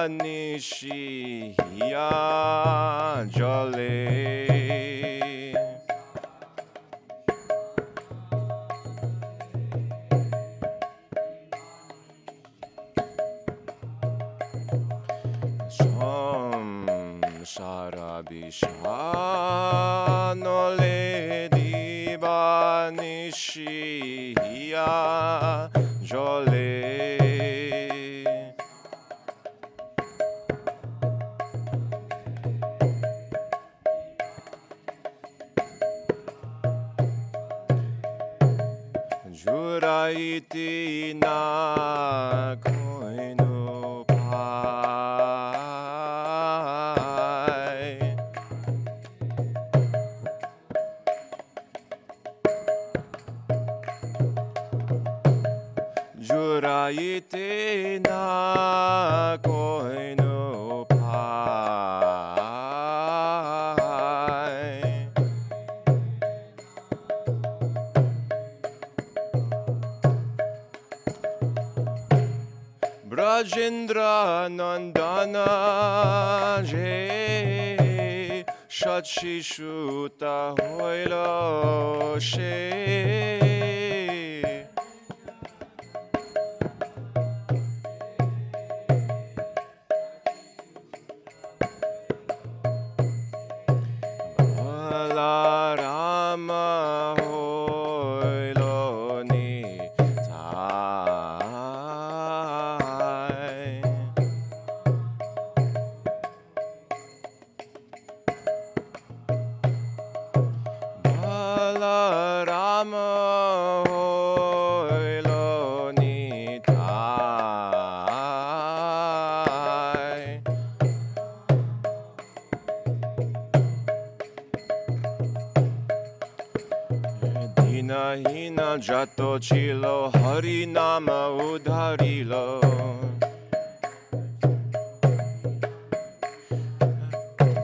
Nishiya Jale Sarabishanole Diba Nishiya Jole Juraiti na koinu pai Juraiti na koinu pai Brajendra Nandana Je Shatshishuta Hoilo She Balarama Hoilo Ni Tai Balarama Hoilo Ni Tai Dina hina jato chilo harinama udharilo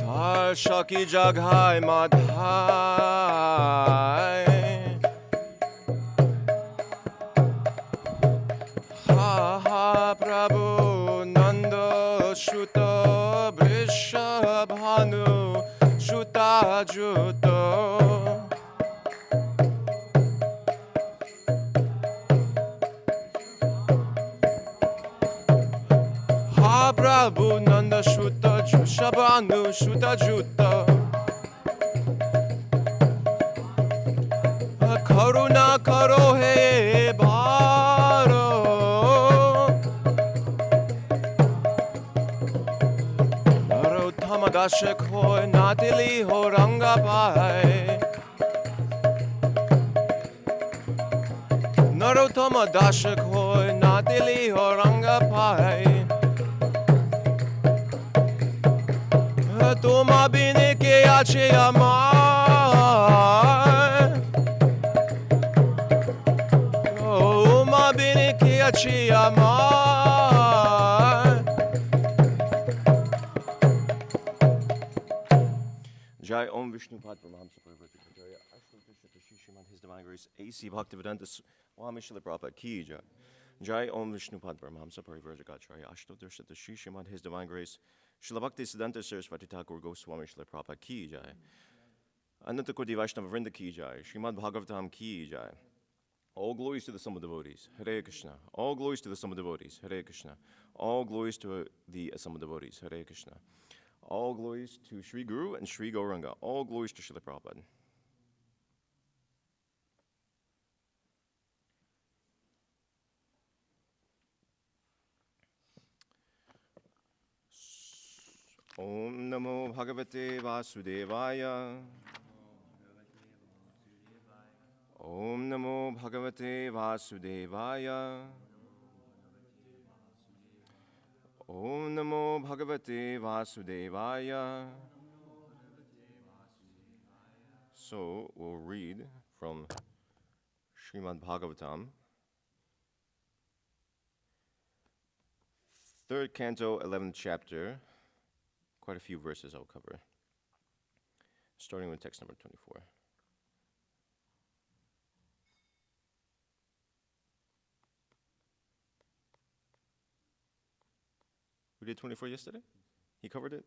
Dhar shaki jaghai madhai Ha ha Prabhu Nanda Shuta Vrishabhanu Shuta Juto Ha Prabhu Nanda Shuta Jushabhanu Shuta Juta Karuna Karo He Bharo Narottama Dashak Hoy Natili Ho Rangabai Narottama Dashak Hoy Natili Ho Rangabai Toma bine ke ache amar Toma bine ke ache amar Jai Om Vishnu Pad Paramahamsa Parivati Jaya Ashwata Shrimad His Divine Grace A.C. Bhaktivedanta Swami Srila Prabhupada Ki Jai Jai Om Vishnu Pad Paramahamsa Parivati Jaya Ashwata Shrimad His Divine Grace Srila Bhakti Siddhanta Saraswati Thakur Goswami Srila Prabhupada Ki Jai Ananta Koti Vaishnava Vrinda Ki Jai Srimad Bhagavatam Ki Jai All glories to the Summa Devotees Hare Krishna All glories to the Summa Devotees Hare Krishna All glories to the Summa Devotees Hare Krishna All glories to Sri Guru and Sri Gauranga All glories to Srila Prabhupada Om Namo Bhagavate Vasudevaya Om Namo Bhagavate Vasudevaya Om Namo Bhagavate Vasudevaya So we'll read from Srimad Bhagavatam 3rd Canto, 11th chapter. Quite a few verses I'll cover, starting with text number 24. Who did 24 yesterday? He covered it?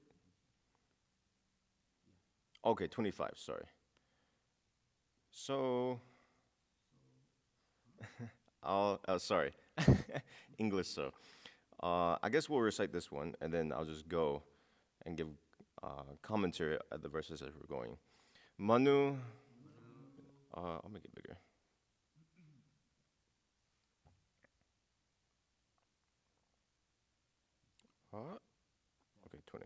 Okay, 25, sorry. So, sorry, English, so. I guess we'll recite this one, and then I'll just go and give commentary at the verses as we're going. Manu, I'll make it bigger. Okay, 20.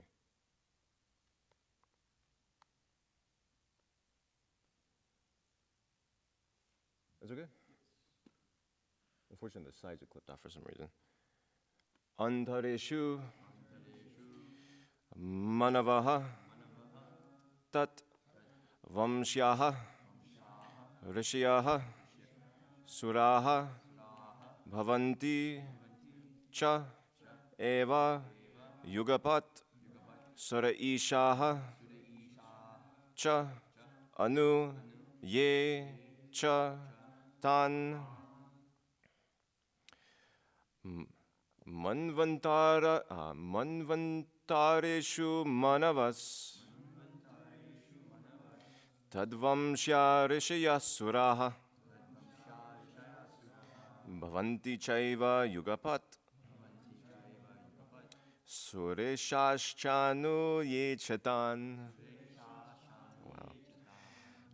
Is it okay? Unfortunately, the sides are clipped off for some reason. Antareshu manavaha tat vamshyaha rishiyaha suraha bhavanti cha eva yugapat sura ishaha cha anu ye cha tan manvantareshu manavas tadvamshya rishya suraha bhavanti chaiva yugapat sureshashchanu ye chatan. Wow.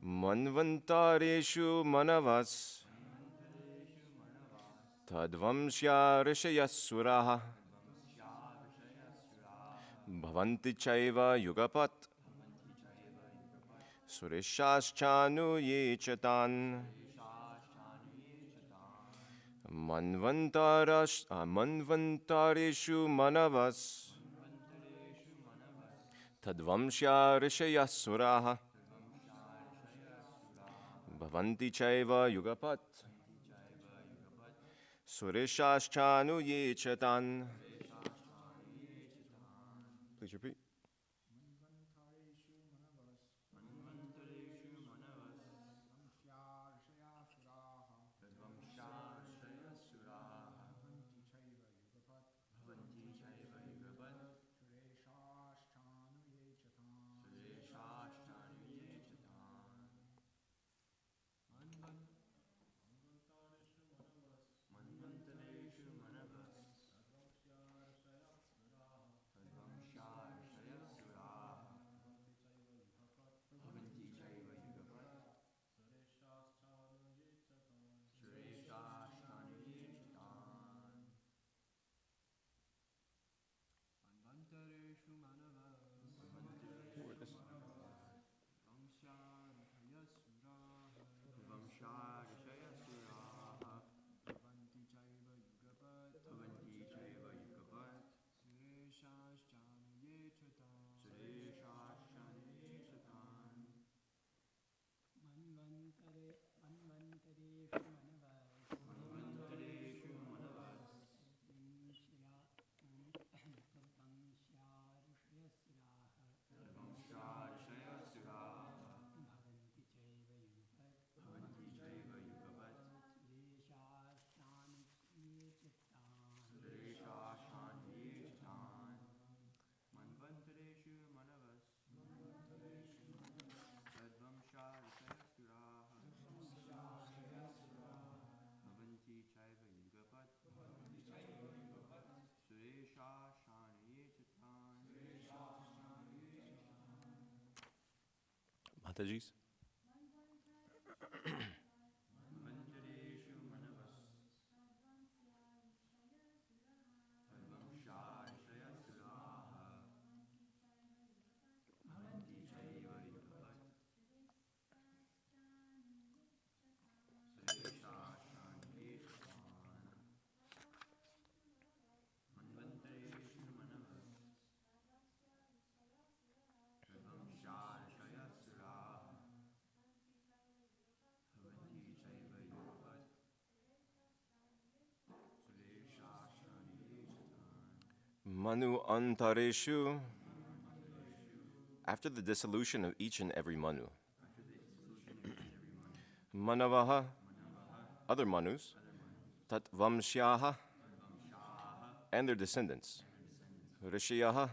Manvantareshu manavas tadvamshya rishya suraha bhavanti chaiva yugapat sureshashchanu ye chatan. Manvantareshu manavas tadvamshya rishya suraha bhavanti chaiva yugapat sureshashchanu ye chatan. Please repeat. Mataji's. Manu antareshu. After the dissolution of each and every Manu. Manavaha, other Manus, Tatvamshyaha, and their descendants. Rishiyaha,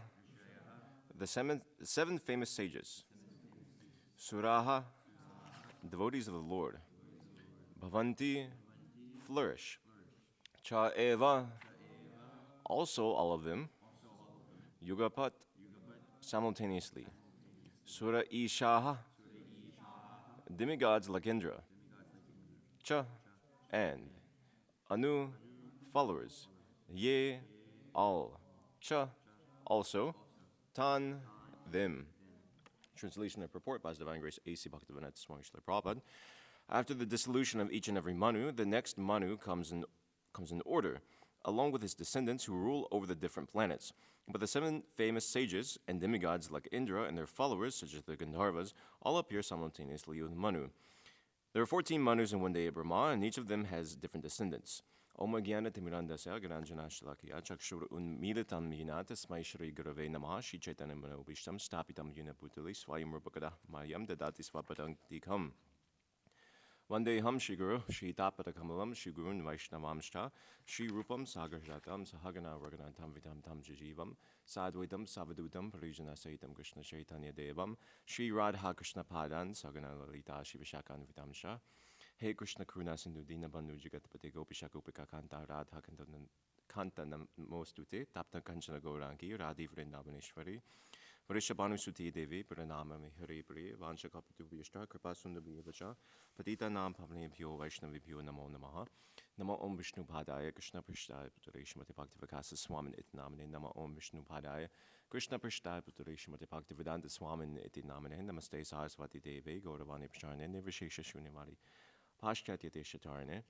the seven famous sages. Suraha, devotees of the Lord. Bhavanti, flourish. Cha eva, also all of them. Yugapat, simultaneously. Sura Ishaha, demigods like Indra. Cha, and. Anu, followers. Ye, all. Cha, also. Tan, them. Translation and purport by His Divine Grace A.C. Bhaktivedanta Swami Srila Prabhupada. After the dissolution of each and every Manu, the next Manu comes in order, along with his descendants who rule over the different planets. But the seven famous sages and demigods like Indra and their followers, such as the Gandharvas, all appear simultaneously with Manu. There are 14 Manus in one day of Brahma, and each of them has different descendants. Om Gyana Timirandasya Garanjana Shlakya Chakshur Unmilitam Yina Tasmai Shri Gurave Namaha Shri Chaitanya Manobishtam Stapitam Yuna Bhutali Swayam Rupakada Mayam Dadati Swapadang Dikam. Vandeham Shri Guru Shri Tapata Kamalam Shri Gurun Vaishnavamshta Shri Rupam Sagarjatam Sahagana Raganatam Vitam Tam Jajivam Sadvaitam Savadutam Parijana Saitam Krishna Chaitanya Devam Shri Radha Krishna Padan Sagana Lalita Shri Vishakan Vitamsha Hey Krishna Karuna Sindhu Dina Bandhu Jagatapati Gopisha Gopika Kanta Radha Kanta Namostute Tapta Kanchana Gaurangi Radhi Vrindavaneshwari Varishabhanu Suti Devi Pranamami Hari Priya Vansha Kapatu Vishta Kripa Sundari Vacha Patita Nam Pavani Pyo Vaishnavi Pyo Namo Namaha Nama Om Vishnu Padaya Krishna Prishtaya Putare Shrimati Bhaktivedanta Swamin Iti Namane Nama Om Vishnu Padaya Krishna Prishtaya Putare Shrimati Bhaktivedanta Swamin Iti Namane Namaste Saraswati Devi Gauravani Pracharane Nirvishesha Shunyavadi Paschatya Deshatarane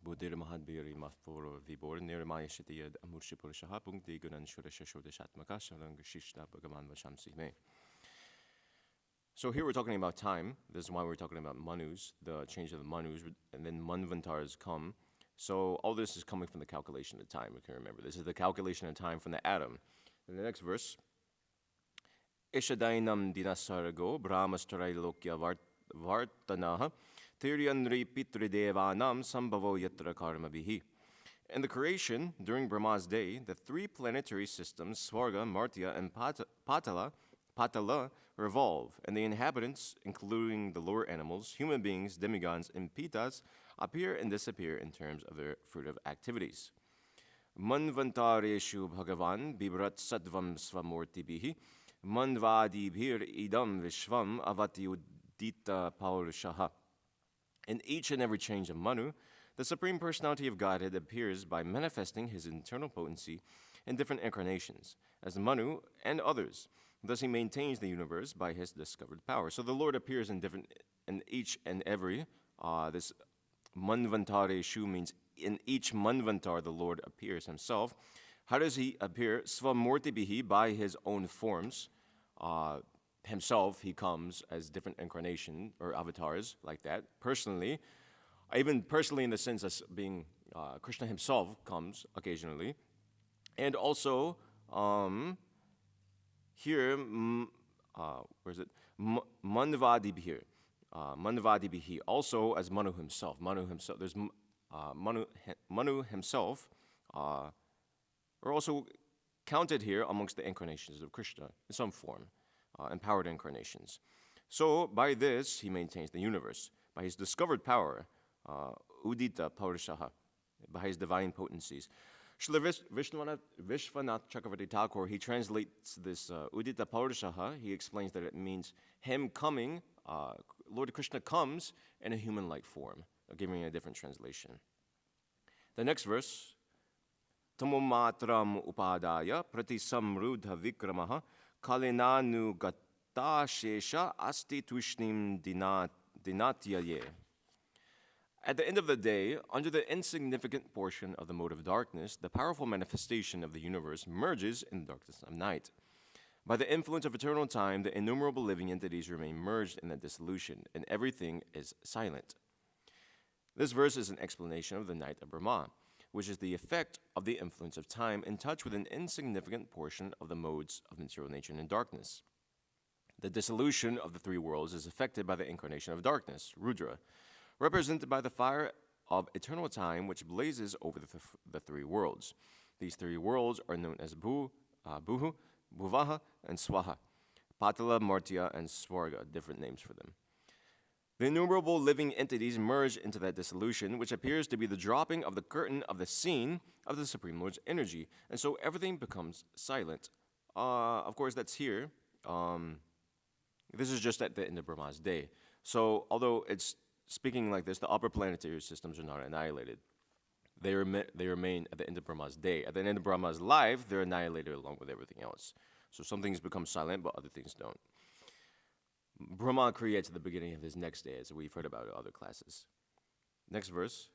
Buddhir Mahadbiri Mafporo Vibor Nirmaya Shatiya Amurshi Purushaha Punkti Gunan Shurasha Shodashatmaka Sharang Shishta Bhagavan Vashamsi Me. So here we're talking about time. This is why we're talking about Manus, the change of the Manus, and then Manvantars come. So all this is coming from the calculation of time, we can remember. This is the calculation of time from the atom. In the next verse, Ishadainam Dinasargo Brahmastarai Lokya Vartanaha Tiryanri Pitridevanam Sambhavo Yatra Karma Bihi. In the creation, during Brahma's day, the three planetary systems, Swarga, Martya, and Patala, revolve, and the inhabitants, including the lower animals, human beings, demigods, and pitas, appear and disappear in terms of their fruitive activities. Manvantareshu Bhagavan Bibrat Sattvam Svamurti Bihi Manvadibhir Idam Vishvam Avati Udita Paurushaha. In each and every change of Manu, the Supreme Personality of Godhead appears by manifesting his internal potency in different incarnations, as Manu and others. Thus he maintains the universe by his discovered power. So the Lord appears in each and every, this Manvantare Shu means in each Manvantar the Lord appears himself. How does he appear? Svamurti Bihi, by his own forms. Himself, he comes as different incarnation or avatars like that. Personally, even personally in the sense as being Krishna himself comes occasionally. And also, here, where is it? Manvadibhir. Manvadibhi, also as Manu himself. There's Manu himself are also counted here amongst the incarnations of Krishna in some form. Empowered incarnations. So by this, he maintains the universe. By his discovered power, Udita Paurushaha, by his divine potencies. Srila Vishwanath Chakravarti Thakur, he translates this Udita Paurushaha, he explains that it means him coming, Lord Krishna comes in a human-like form, giving a different translation. The next verse, Tamomatram Upadaya Prati Samrudha Vikramaha Kalinanu Gata Shesha Asti Tushnim Dinatyaye. At the end of the day, under the insignificant portion of the mode of darkness, the powerful manifestation of the universe merges in the darkness of night. By the influence of eternal time, the innumerable living entities remain merged in the dissolution, and everything is silent. This verse is an explanation of the night of Brahma, which is the effect of the influence of time in touch with an insignificant portion of the modes of material nature and darkness. The dissolution of the three worlds is affected by the incarnation of darkness, Rudra, represented by the fire of eternal time which blazes over the three worlds. These three worlds are known as Bhu, Buhu, Bhuvaha, and Swaha. Patala, Martya, and Swarga, different names for them. The innumerable living entities merge into that dissolution, which appears to be the dropping of the curtain of the scene of the Supreme Lord's energy, and so everything becomes silent. Of course, that's here. This is just at the end of Brahma's day. So, although it's speaking like this, the upper planetary systems are not annihilated. They remain at the end of Brahma's day. At the end of Brahma's life, they're annihilated along with everything else. So some things become silent, but other things don't. Brahma creates at the beginning of his next day, as we've heard about in other classes. Next verse.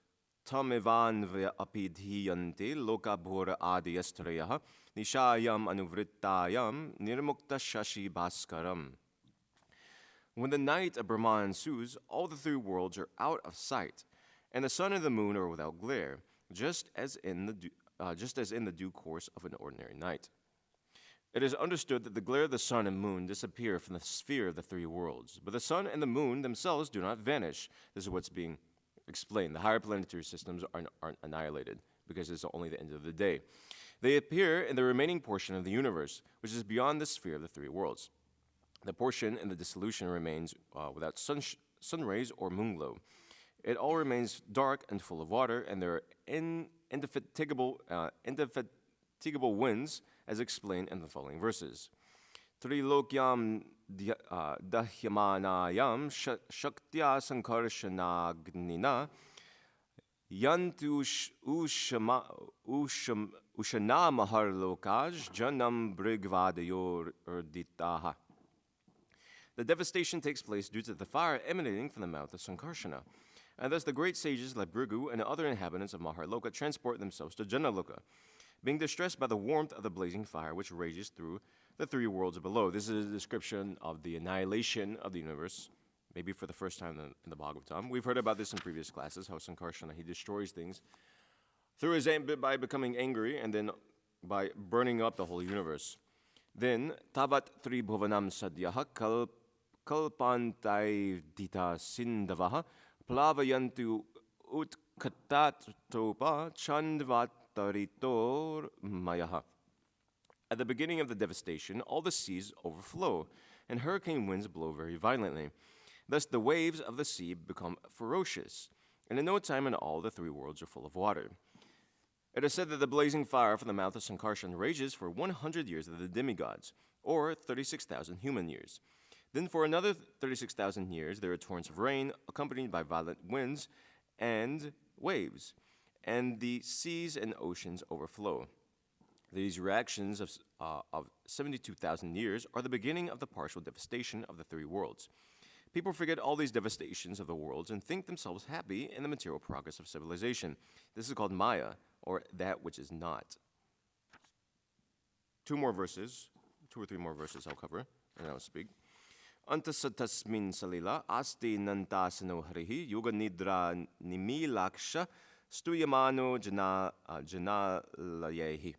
Tamevan apidhiyante lokabhura adiyastrayaha nishayam anuvrittayam nirmukta shashi bhaskaram. When the night of Brahma ensues, all the three worlds are out of sight, and the sun and the moon are without glare, just as in the due course of an ordinary night. It is understood that the glare of the sun and moon disappear from the sphere of the three worlds, but the sun and the moon themselves do not vanish. This is what's being explained. The higher planetary systems aren't annihilated because it's only the end of the day. They appear in the remaining portion of the universe, which is beyond the sphere of the three worlds. The portion in the dissolution remains without sun rays or moon glow. It all remains dark and full of water, and there are indefatigable winds, as explained in the following verses. Trilokyam dahyamanayam shaktya sankarsanagnina yantu ushana maharlokaj janam brigvadayor urditaha. The devastation takes place due to the fire emanating from the mouth of Sankarsana. And thus the great sages like Bhrigu and other inhabitants of Maharloka transport themselves to Janaloka, being distressed by the warmth of the blazing fire which rages through the three worlds below. This is a description of the annihilation of the universe, maybe for the first time in the Bhagavatam. We've heard about this in previous classes, how Sankarsana, he destroys things through by becoming angry and then by burning up the whole universe. Then, Tavat Tri Bhuvanam Sadyaha Kalpantai Dita Sindavaha Plavayantu Utkatatopa Chandvataritor Mayaha. At the beginning of the devastation, all the seas overflow, and hurricane winds blow very violently. Thus the waves of the sea become ferocious, and in no time at all the three worlds are full of water. It is said that the blazing fire from the mouth of Sankarsana rages for 100 years of the demigods, or 36,000 human years. Then for another 36,000 years, there are torrents of rain, accompanied by violent winds and waves, and the seas and oceans overflow. These reactions of 72,000 years are the beginning of the partial devastation of the three worlds. People forget all these devastations of the worlds and think themselves happy in the material progress of civilization. This is called Maya, or that which is not. Two or three more verses I'll cover, and I'll speak. Antasatasmin salila asti nantasano harihi yoga nidra nimilaksha stuyamano janalayehi.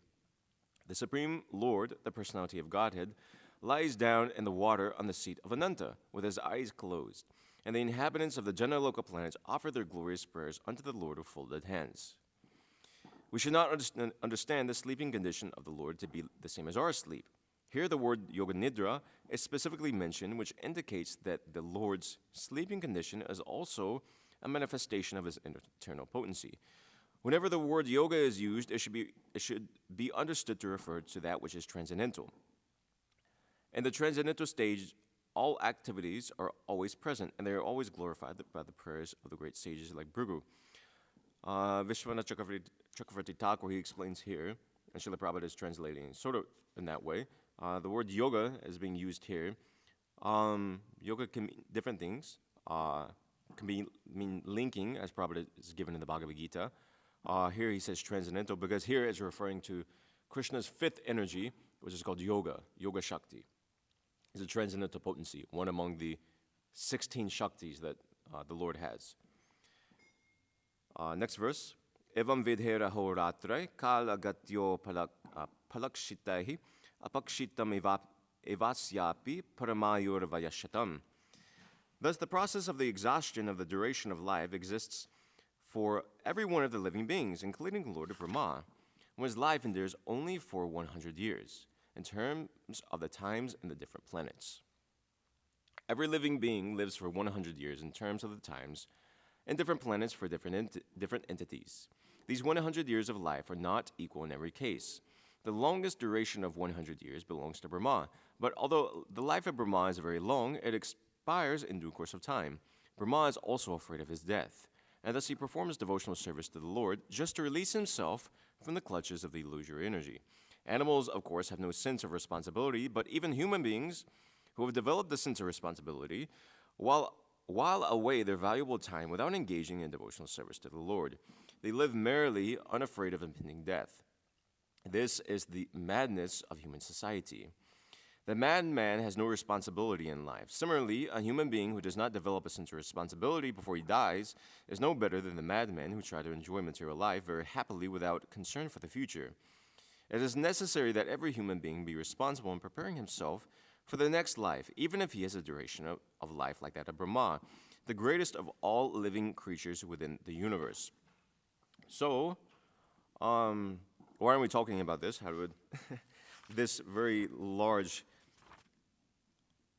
The Supreme Lord, the personality of Godhead, lies down in the water on the seat of Ananta, with his eyes closed, and the inhabitants of the Janaloka planets offer their glorious prayers unto the Lord with folded hands. We should not understand the sleeping condition of the Lord to be the same as our sleep. Here the word yoga nidra is specifically mentioned, which indicates that the Lord's sleeping condition is also a manifestation of his eternal potency. Whenever the word yoga is used, it should be understood to refer to that which is transcendental. In the transcendental stage, all activities are always present, and they are always glorified by the prayers of the great sages like Bhrigu. Vishwanath Chakravarti Thakur, he explains here, and Srila Prabhupada is translating sort of in that way. The word yoga is being used here. Yoga can mean different things. Can mean linking, as Prabhupada is given in the Bhagavad Gita. Here he says transcendental, because here it's referring to Krishna's fifth energy, which is called yoga, Yoga Shakti. It's a transcendental potency, one among the 16 Shaktis that the Lord has. Next verse. Evam vidhera horatre kal agatyo palakshitahi apakshitam evasyapi paramayur vayashatam. Thus, the process of the exhaustion of the duration of life exists for every one of the living beings, including the Lord of Brahma, whose life endures only for 100 years. in terms of the times and the different planets. Every living being lives for 100 years in terms of the times and different planets for different entities. These 100 years of life are not equal in every case. The longest duration of 100 years belongs to Brahma, but although the life of Brahma is very long, it expires in due course of time. Brahma is also afraid of his death, and thus he performs devotional service to the Lord just to release himself from the clutches of the illusory energy. Animals, of course, have no sense of responsibility, but even human beings who have developed the sense of responsibility while away their valuable time without engaging in devotional service to the Lord. They live merrily, unafraid of impending death. This is the madness of human society. The madman has no responsibility in life. Similarly, a human being who does not develop a sense of responsibility before he dies is no better than the madman who tries to enjoy material life very happily without concern for the future. It is necessary that every human being be responsible in preparing himself for the next life, even if he has a duration of life like that of Brahma, the greatest of all living creatures within the universe. So, why aren't we talking about this? How would this very large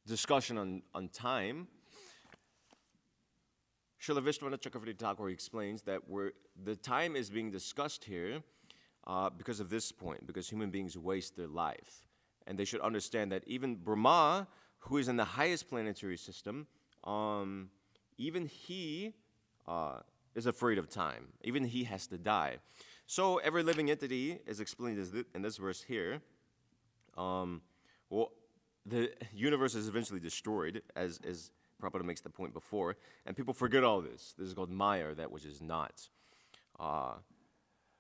discussion on time? Srila Vishwanath Chakravarti Thakur explains that the time is being discussed here because of this point, because human beings waste their life. And they should understand that even Brahma, who is in the highest planetary system, even he is afraid of time. Even he has to die. So every living entity is explained in this verse here. The universe is eventually destroyed, as Prabhupada makes the point before, and people forget all this. This is called Maya, that which is not.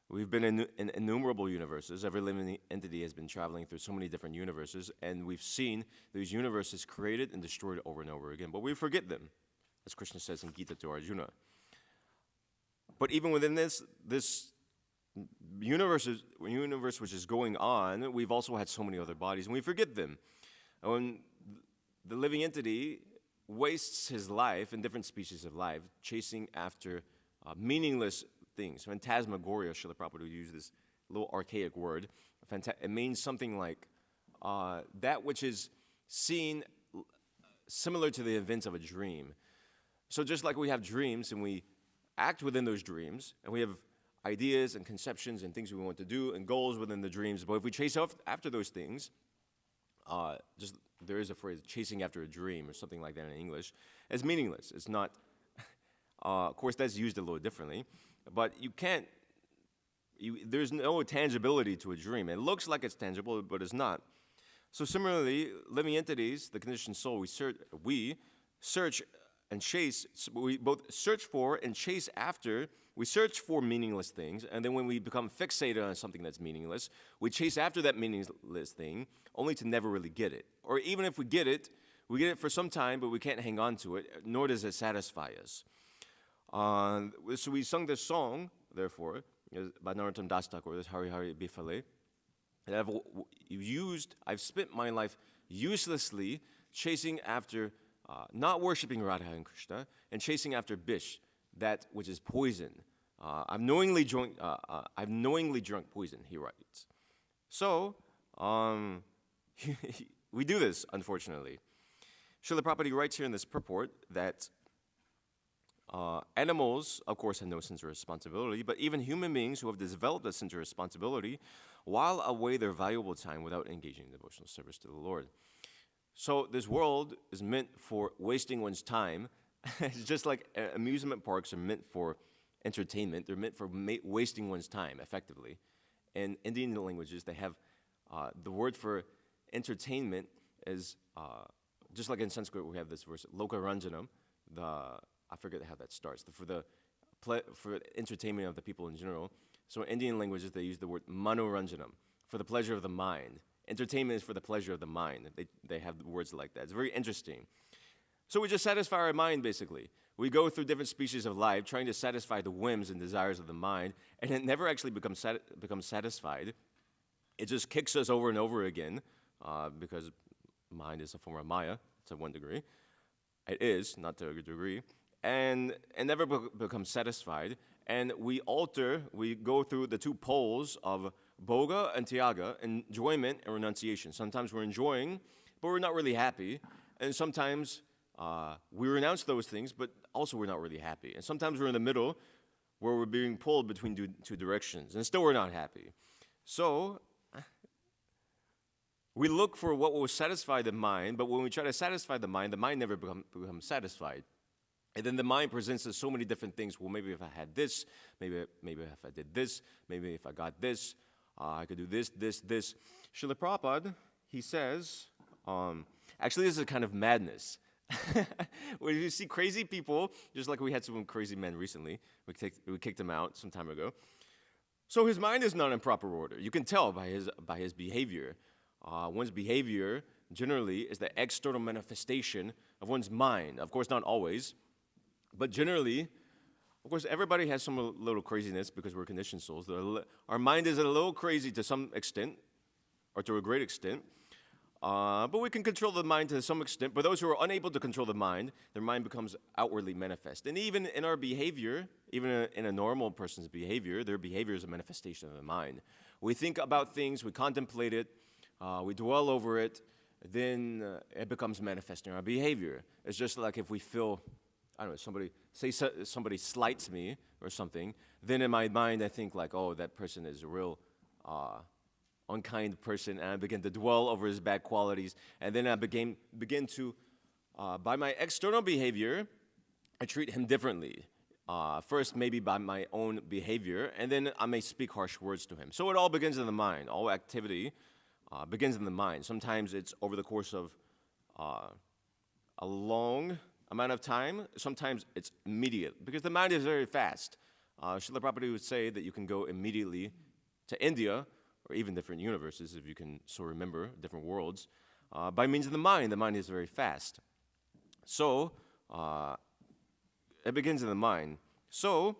We've been in innumerable universes. Every living entity has been traveling through so many different universes, and we've seen these universes created and destroyed over and over again. But we forget them, as Krishna says in Gita to Arjuna. But even within this universe which is going on, we've also had so many other bodies, and we forget them. And when the living entity wastes his life in different species of life, chasing after meaningless things. Phantasmagoria, Srila Prabhupada would use this little archaic word. It means something like that which is seen similar to the events of a dream. So just like we have dreams and we act within those dreams, and we have ideas and conceptions and things we want to do and goals within the dreams, but if we chase after those things, there is a phrase, chasing after a dream or something like that in English, it's meaningless. It's not, of course that's used a little differently, but there's no tangibility to a dream. It looks like it's tangible, but it's not. So similarly, living entities, the conditioned soul, we search and chase, we both search for and chase after, we search for meaningless things, and then when we become fixated on something that's meaningless, we chase after that meaningless thing, only to never really get it. Or even if we get it for some time, but we can't hang on to it, nor does it satisfy us. So we sung this song, therefore, by Narottam Das Thakur, this Hari Hari Bifale, that I've spent my life uselessly chasing after, not worshiping Radha and Krishna, and chasing after Bish, that which is poison. I've knowingly drunk poison, he writes. So, we do this, unfortunately. Srila Prabhupada writes here in this purport that animals, of course, have no sense of responsibility, but even human beings who have developed a sense of responsibility while away their valuable time without engaging in devotional service to the Lord. So this world is meant for wasting one's time. It's just like amusement parks are meant for entertainment. They're meant for wasting one's time, effectively. In Indian languages, they have the word for entertainment is, just like in Sanskrit, we have this verse, Loka Ranjanam, I forget how that starts, for entertainment of the people in general. So in Indian languages, they use the word Manoranjanam, for the pleasure of the mind. Entertainment is for the pleasure of the mind. They have words like that. It's very interesting. So we just satisfy our mind, basically. We go through different species of life trying to satisfy the whims and desires of the mind, and it never actually becomes satisfied. It just kicks us over and over again, because mind is a form of Maya to one degree. It is, not to a degree. And never becomes satisfied. And we go through the two poles of Boga and Tyaga, enjoyment and renunciation. Sometimes we're enjoying, but we're not really happy. And sometimes we renounce those things, but also we're not really happy. And sometimes we're in the middle where we're being pulled between two directions, and still we're not happy. So we look for what will satisfy the mind, but when we try to satisfy the mind never becomes satisfied. And then the mind presents us so many different things. Well, maybe if I had this, maybe if I did this, maybe if I got this, I could do this. Srila Prabhupada, he says, actually this is a kind of madness. When you see crazy people, just like we had some crazy men recently, we kicked them out some time ago. So his mind is not in proper order. You can tell by his behavior. One's behavior generally is the external manifestation of one's mind. Of course, not always, but generally, of course, everybody has some little craziness because we're conditioned souls. Our mind is a little crazy to some extent, or to a great extent. But we can control the mind to some extent. But those who are unable to control the mind, their mind becomes outwardly manifest. And even in our behavior, even in a normal person's behavior, their behavior is a manifestation of the mind. We think about things, we contemplate it, we dwell over it, then it becomes manifest in our behavior. It's just like if we feel, I don't know, somebody slights me or something, then in my mind I think like, oh, that person is a real unkind person, and I begin to dwell over his bad qualities, and then I begin to, by my external behavior, I treat him differently. First, maybe by my own behavior, and then I may speak harsh words to him. So it all begins in the mind. All activity begins in the mind. Sometimes it's over the course of a long amount of time. Sometimes it's immediate, because the mind is very fast. Srila Prabhupada would say that you can go immediately to India, or even different universes, if you can so remember, different worlds, by means of the mind. The mind is very fast. So, it begins in the mind. So,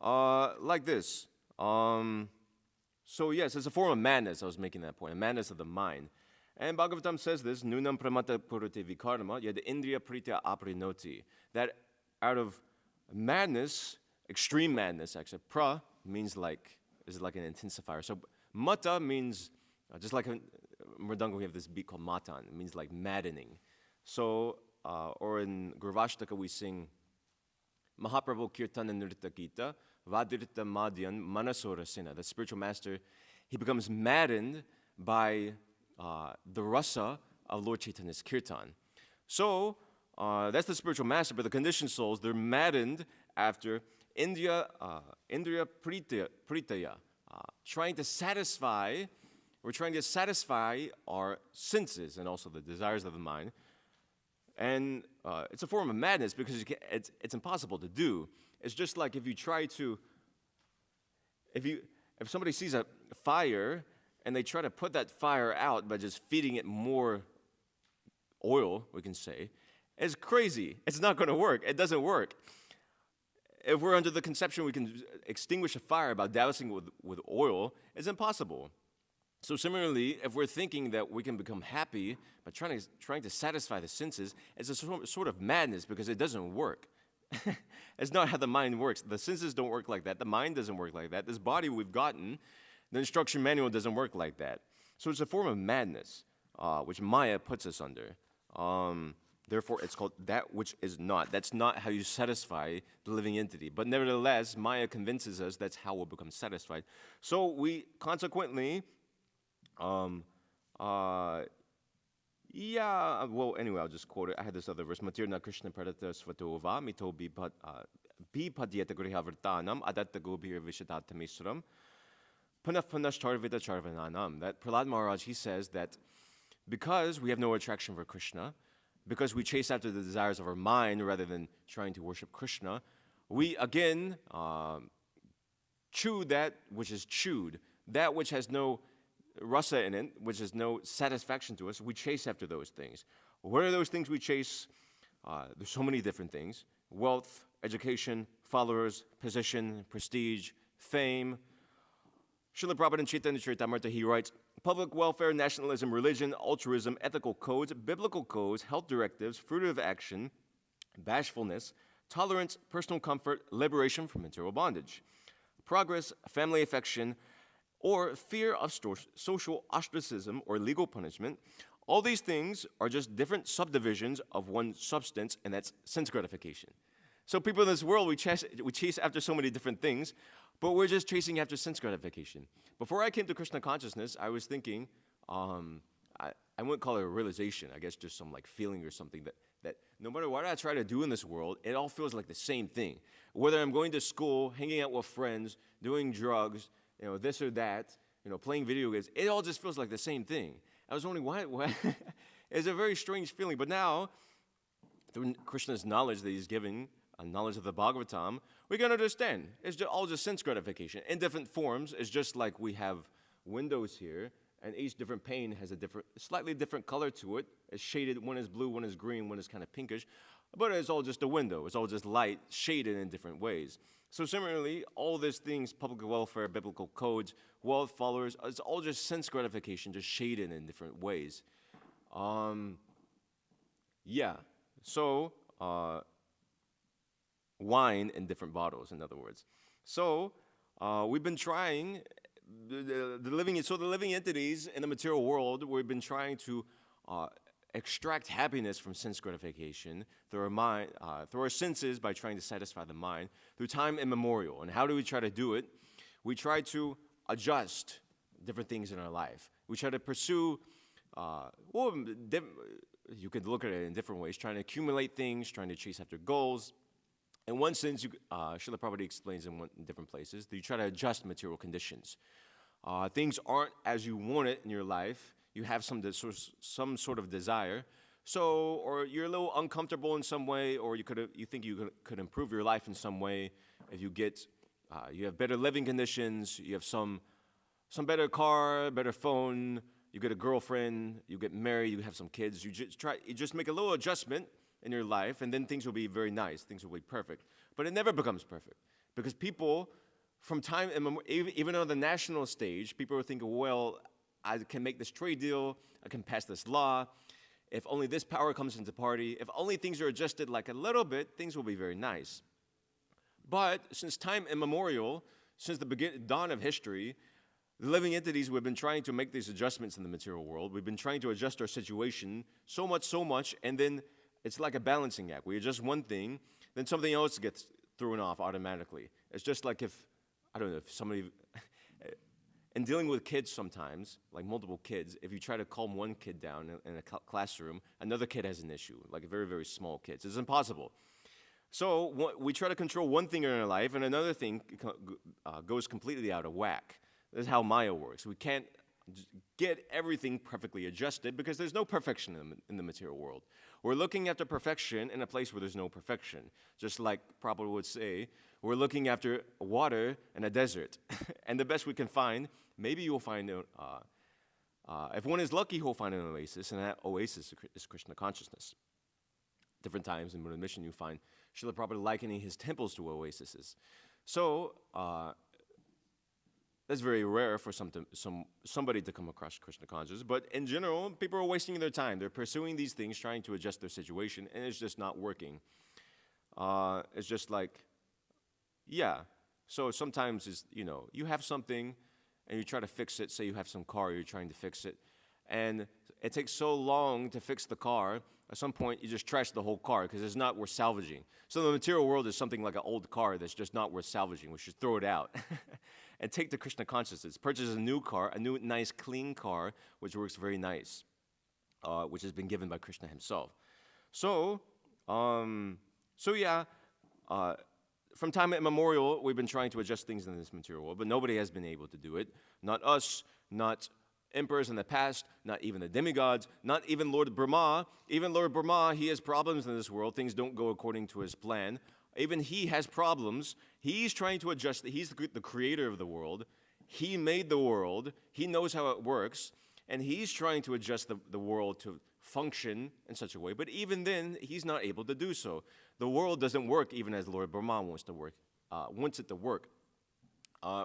like this. So yes, it's a form of madness. I was making that point, a madness of the mind. And Bhagavatam says this, Nunam pramata purute vikarma yad indriya pritya aprinoti. That out of madness, extreme madness actually, pra means is like an intensifier. So mata means, just like in Mridanga we have this beat called matan. It means like maddening. So, or in Gurvashtaka we sing, Mahaprabhu Kirtana Nritta Gita, Vadirita Madhyan Manasora Sena. The spiritual master, he becomes maddened by the rasa of Lord Chaitanya's kirtan. So, that's the spiritual master, but the conditioned souls, they're maddened after Indriya Pritaya, trying to satisfy our senses and also the desires of the mind. And it's a form of madness because it's impossible to do. It's just like if you try to, if somebody sees a fire and they try to put that fire out by just feeding it more oil, we can say, it's crazy. It's not going to work. It doesn't work. If we're under the conception we can extinguish a fire by dousing with oil, it's impossible. So similarly, if we're thinking that we can become happy by trying to satisfy the senses, it's a sort of madness because it doesn't work. It's not how the mind works. The senses don't work like that. The mind doesn't work like that. This body we've gotten, the instruction manual doesn't work like that. So it's a form of madness, which Maya puts us under. Therefore, it's called that which is not. That's not how you satisfy the living entity. But nevertheless, Maya convinces us that's how we'll become satisfied. So we consequently... anyway, I'll just quote it. I had this other verse. Matirna Krishna Pradata Svatova Mito Bipadyata Grihavartanam Adatta Gobhir Vishadatamisram Panash Charvita Charvananam. That Prahlad Maharaj, he says that because we have no attraction for Krishna, because we chase after the desires of our mind rather than trying to worship Krishna, we again chew that which is chewed, that which has no rasa in it, which is no satisfaction to us. We chase after those things. What are those things we chase? There's so many different things. Wealth, education, followers, position, prestige, fame. Srila Prabhupada in Chaitanya Charitamrita, he writes, public welfare, nationalism, religion, altruism, ethical codes, biblical codes, health directives, fruitive action, bashfulness, tolerance, personal comfort, liberation from material bondage, progress, family affection, or fear of social ostracism or legal punishment. All these things are just different subdivisions of one substance, and that's sense gratification. So people in this world, we chase after so many different things, but we're just chasing after sense gratification. Before I came to Krishna consciousness, I was thinking, I wouldn't call it a realization, I guess just some like feeling or something, that no matter what I try to do in this world, it all feels like the same thing. Whether I'm going to school, hanging out with friends, doing drugs, this or that, playing video games, it all just feels like the same thing. I was wondering why it's a very strange feeling. But now, through Krishna's knowledge that he's giving, knowledge of the Bhagavatam, we can understand. It's all just sense gratification in different forms. It's just like we have windows here, and each different pane has a slightly different color to it. It's shaded. One is blue, one is green, one is kind of pinkish. But it's all just a window. It's all just light, shaded in different ways. So similarly, all these things, public welfare, biblical codes, wealth, followers, it's all just sense gratification, just shaded in different ways. So wine in different bottles, in other words. So we've been trying, the living entities in the material world, we've been trying to extract happiness from sense gratification through our mind, through our senses by trying to satisfy the mind through time immemorial. And how do we try to do it? We try to adjust different things in our life. We try to pursue, you could look at it in different ways, trying to accumulate things, trying to chase after goals. In one sense, Srila Prabhupada explains in different places, that you try to adjust material conditions. Things aren't as you want it in your life. You have some sort of desire, or you're a little uncomfortable in some way, or you think you could improve your life in some way. If you have better living conditions, you have some better car, better phone, you get a girlfriend, you get married, you have some kids. You just make a little adjustment in your life, and then things will be very nice. Things will be perfect, but it never becomes perfect because people, from time even on the national stage, people are thinking, well, I can make this trade deal, I can pass this law. If only this power comes into party, if only things are adjusted like a little bit, things will be very nice. But since time immemorial, since the dawn of history, the living entities, we've been trying to make these adjustments in the material world. We've been trying to adjust our situation so much, and then it's like a balancing act. We adjust one thing, then something else gets thrown off automatically. It's just like if somebody... In dealing with kids sometimes, like multiple kids, if you try to calm one kid down in a classroom, another kid has an issue, like very, very small kids. It's impossible. So we try to control one thing in our life, and another thing goes completely out of whack. This is how Maya works. We can't get everything perfectly adjusted because there's no perfection in the material world. We're looking after perfection in a place where there's no perfection. Just like Prabhupada would say, we're looking after water in a desert. And the best we can find, maybe you'll find, if one is lucky, he'll find an oasis, and that oasis is Krishna consciousness. Different times in Buddhist mission, you find Srila Prabhupada likening his temples to oases. So, that's very rare for somebody to come across Krishna consciousness. But in general, people are wasting their time. They're pursuing these things, trying to adjust their situation, and it's just not working. It's just like, so sometimes you have something, and you try to fix it. Say you have some car, you're trying to fix it, and it takes so long to fix the car. At some point, you just trash the whole car because it's not worth salvaging. So the material world is something like an old car that's just not worth salvaging. We should throw it out and take the Krishna consciousness. Purchase a new car, a new, nice, clean car, which works very nice, which has been given by Krishna himself. From time immemorial, we've been trying to adjust things in this material world, but nobody has been able to do it. Not us, not emperors in the past, not even the demigods, not even Lord Brahma. Even Lord Brahma, he has problems in this world. Things don't go according to his plan. Even he has problems. He's trying to adjust. He's the creator of the world. He made the world. He knows how it works. And he's trying to adjust the world to function in such a way. But even then, he's not able to do so. The world doesn't work even as Lord Brahma wants it to work.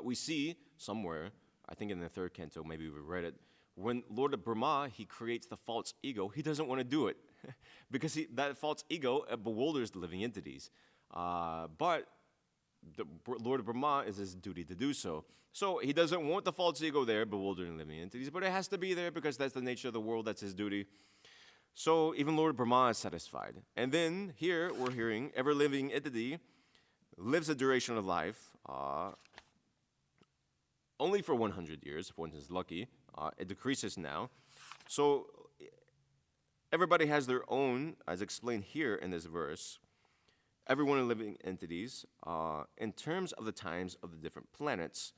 We see somewhere, I think in the third canto, maybe we read it, when Lord Brahma, he creates the false ego, he doesn't want to do it because that false ego bewilders the living entities. But the Lord Brahma is his duty to do so. So he doesn't want the false ego there, bewildering living entities, but it has to be there because that's the nature of the world, that's his duty. So even Lord Brahma is satisfied. And then here we're hearing ever living entity lives a duration of life only for 100 years, if one is lucky. It decreases now. So everybody has their own, as explained here in this verse, every one of the living entities, in terms of the times of the different planets.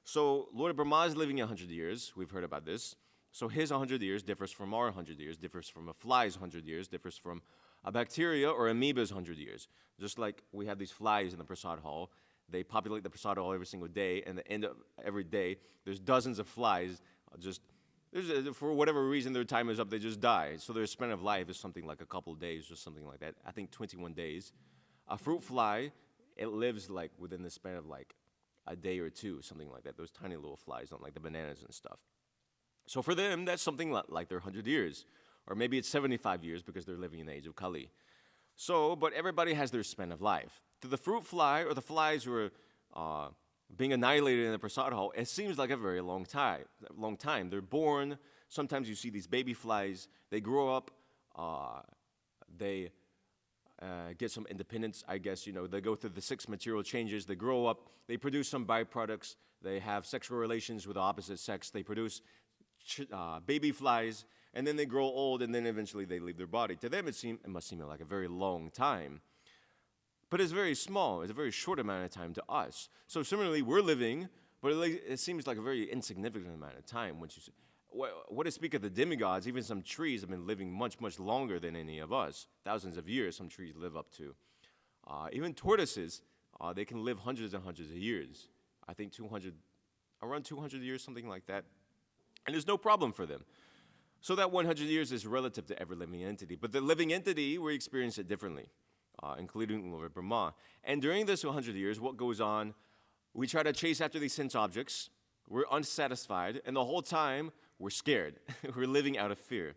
So Lord Brahma is living 100 years. We've heard about this. So his 100 years differs from our 100 years, differs from a fly's 100 years, differs from a bacteria or amoeba's 100 years. Just like we have these flies in the Prasad Hall. They populate the Prasad Hall every single day, and at the end of every day, there's dozens of flies for whatever reason, their time is up, they just die. So their span of life is something like a couple of days or something like that. I think 21 days. A fruit fly, it lives like within the span of like a day or two, something like that. Those tiny little flies, not like the bananas and stuff. So for them, that's something like their 100 years. Or maybe it's 75 years because they're living in the age of Kali. So, but everybody has their span of life. To the fruit fly or the flies who are being annihilated in the Prasad Hall, it seems like a very long time. They're born. Sometimes you see these baby flies. They grow up. They get some independence, I guess. They go through the 6 material changes. They grow up. They produce some byproducts. They have sexual relations with the opposite sex. They produce baby flies. And then they grow old, and then eventually they leave their body. To them, it must seem like a very long time. But it's very small. It's a very short amount of time to us. So similarly, we're living, but it seems like a very insignificant amount of time. What to speak of the demigods, even some trees have been living much, much longer than any of us. Thousands of years, some trees live up to. Even tortoises, they can live hundreds and hundreds of years. I think around 200 years, something like that. And there's no problem for them. So that 100 years is relative to every living entity. But the living entity, we experience it differently, including Lord Brahma. And during this 100 years, what goes on, we try to chase after these sense objects. We're unsatisfied. And the whole time, we're scared. We're living out of fear.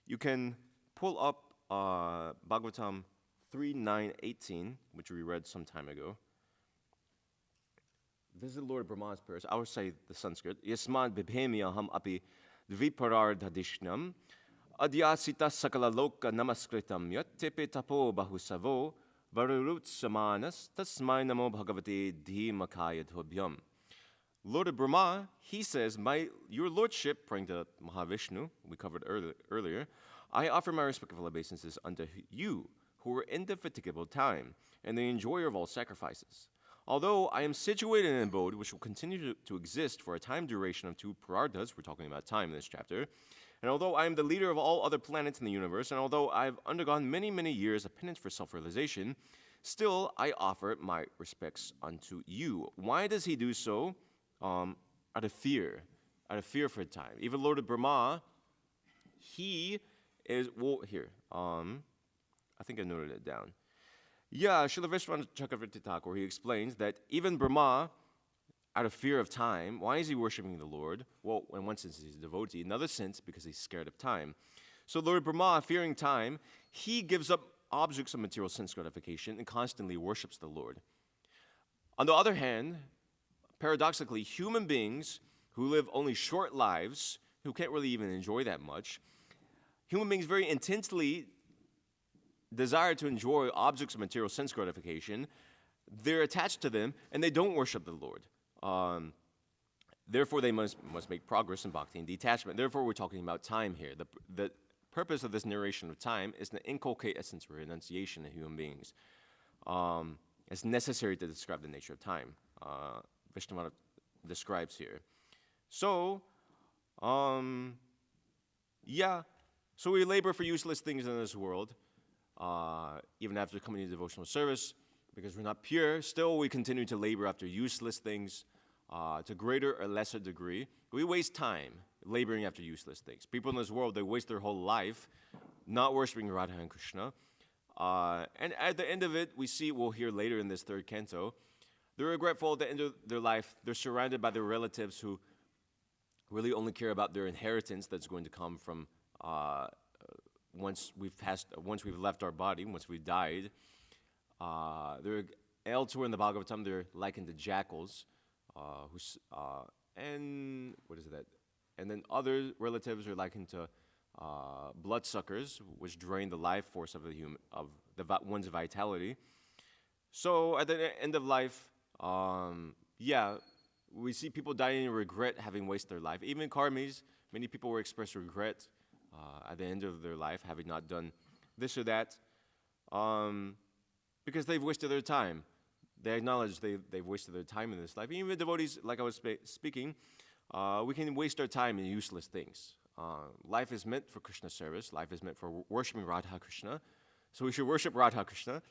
You can pull up Bhagavatam 3:9-18, which we read some time ago. This is Lord Brahma's prayers. I will say the Sanskrit. Yasmad bibhemiyaham api dviparardhadishnam adyasita sakala loka namaskritam yat tepe tapo bahusavo varurut samanas tasmai namo bhagavate dhimakaya dhobhyam. Lord Brahma, he says, your lordship, praying to Mahavishnu, we covered earlier, I offer my respectful obeisances unto you, who are indefatigable time, and the enjoyer of all sacrifices. Although I am situated in an abode which will continue to exist for a time duration of 2 prarthas, we're talking about time in this chapter, and although I am the leader of all other planets in the universe, and although I've undergone many, many years of penance for self-realization, still I offer my respects unto you. Why does he do so? Out of fear for time. Even Lord Brahma, he is, here, I think I noted it down. Yeah, Srila Vishwanath Chakravarti Thakur, he explains that even Brahma, out of fear of time, why is he worshiping the Lord? Well, in one sense, he's a devotee. In another sense, because he's scared of time. So Lord Brahma, fearing time, he gives up objects of material sense gratification and constantly worships the Lord. On the other hand, paradoxically, human beings who live only short lives, who can't really even enjoy that much, human beings very intensely desire to enjoy objects of material sense gratification. They're attached to them, and they don't worship the Lord. Therefore, they must make progress in bhakti and detachment. Therefore, we're talking about time here. The purpose of this narration of time is to inculcate a sense of renunciation in human beings. It's necessary to describe the nature of time. Vishnavana describes here. So, so we labor for useless things in this world, even after coming to devotional service, because we're not pure. Still, we continue to labor after useless things to greater or lesser degree. We waste time laboring after useless things. People in this world, they waste their whole life not worshiping Radha and Krishna. And at the end of it, we'll hear later in this 3rd canto, they're regretful at the end of their life. They're surrounded by their relatives who really only care about their inheritance that's going to come from once we've left our body, once we've died. They're elsewhere in the Bhagavatam, they're likened to jackals, and what is that? And then other relatives are likened to bloodsuckers, which drain the life force of one's vitality. So at the end of life, we see people dying in regret, having wasted their life. Even karmis, many people will express regret at the end of their life, having not done this or that, because they've wasted their time. They acknowledge they've wasted their time in this life. Even devotees, like I was speaking, we can waste our time in useless things. Life is meant for Krishna service. Life is meant for worshiping Radha Krishna. So we should worship Radha Krishna,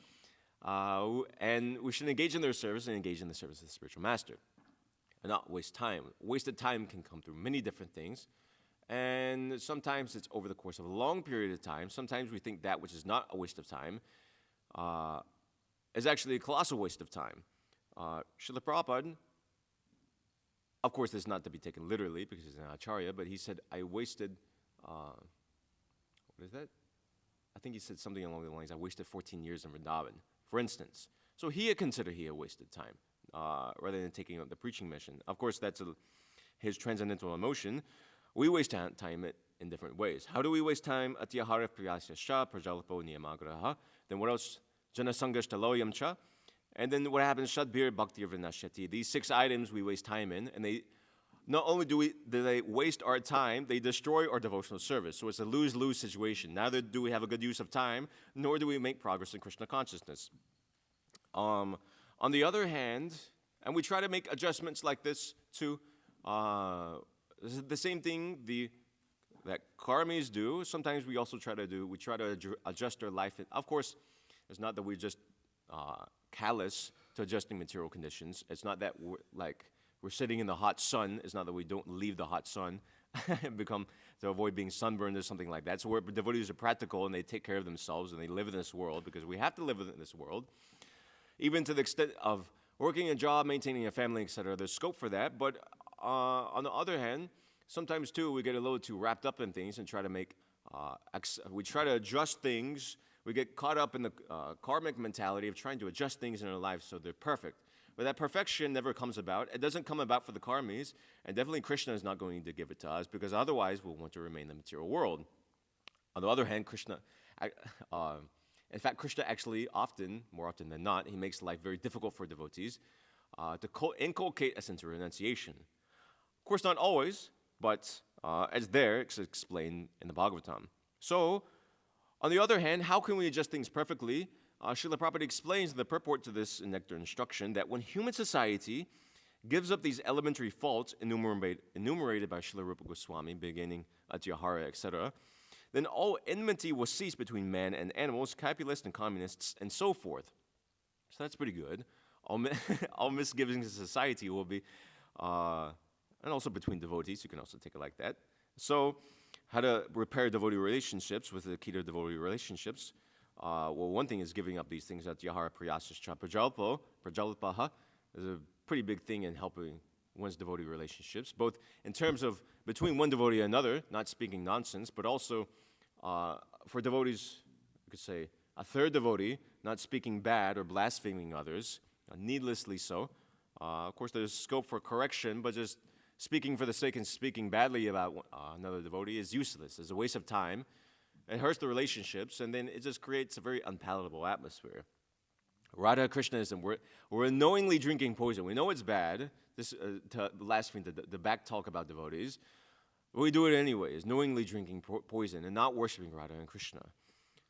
and we should engage in their service and engage in the service of the spiritual master, and not waste time. Wasted time can come through many different things, and sometimes it's over the course of a long period of time. Sometimes we think that which is not a waste of time is actually a colossal waste of time. Srila Prabhupada, of course, this is not to be taken literally because he's an acharya, but he said, I wasted, what is that? I think he said something along the lines, I wasted 14 years in Vrindavan, for instance. So he had considered he had wasted time rather than taking up the preaching mission. Of course, that's his transcendental emotion. We waste time in different ways. How do we waste time? Atyahara priyasya sha prajalpo niyamagraha. Then what else? Janasangashta cha. And then what happens? Shadbir bhaktir vinashyati. These 6 items we waste time in, and they not only do they waste our time, they destroy our devotional service. So it's a lose-lose situation. Neither do we have a good use of time, nor do we make progress in Krishna consciousness. On the other hand, and we try to make adjustments like this to the same thing that karmis do. Sometimes we also try to adjust our life. Of course, it's not that we're just callous to adjusting material conditions. It's not that we're sitting in the hot sun. It's not that we don't leave the hot sun and to avoid being sunburned or something like that. So where devotees are practical and they take care of themselves and they live in this world because we have to live in this world, even to the extent of working a job, maintaining a family, etc. There's scope for that. But on the other hand, sometimes too we get a little too wrapped up in things and try to adjust things. We get caught up in the karmic mentality of trying to adjust things in our lives so they're perfect. But that perfection never comes about. It doesn't come about for the karmis, and definitely Krishna is not going to give it to us because otherwise we'll want to remain in the material world. On the other hand, Krishna actually more often than not, he makes life very difficult for devotees to inculcate a sense of renunciation. Of course, not always, but it's explained in the Bhagavatam. So, on the other hand, how can we adjust things perfectly? Srila Prabhupada explains the purport to this nectar instruction that when human society gives up these elementary faults enumerated by Srila Rupa Goswami, beginning Atyahara, etc., then all enmity will cease between man and animals, capitalists and communists, and so forth. So that's pretty good. All misgivings in society will be, and also between devotees, you can also take it like that. So, how to repair devotee relationships with the key to devotee relationships. One thing is giving up these things. Atyahara priyasya prajalpaha is a pretty big thing in helping one's devotee relationships, both in terms of between one devotee and another, not speaking nonsense, but also for devotees, you could say, a third devotee, not speaking bad or blaspheming others, needlessly so. Of course, there's scope for correction, but just speaking for the sake of speaking badly about another devotee is useless. It's a waste of time. It hurts the relationships, and then it just creates a very unpalatable atmosphere. Radha Krishnaism, we're knowingly drinking poison. We know it's bad, to blaspheme, the back talk about devotees. But we do it anyways, knowingly drinking poison and not worshiping Radha and Krishna.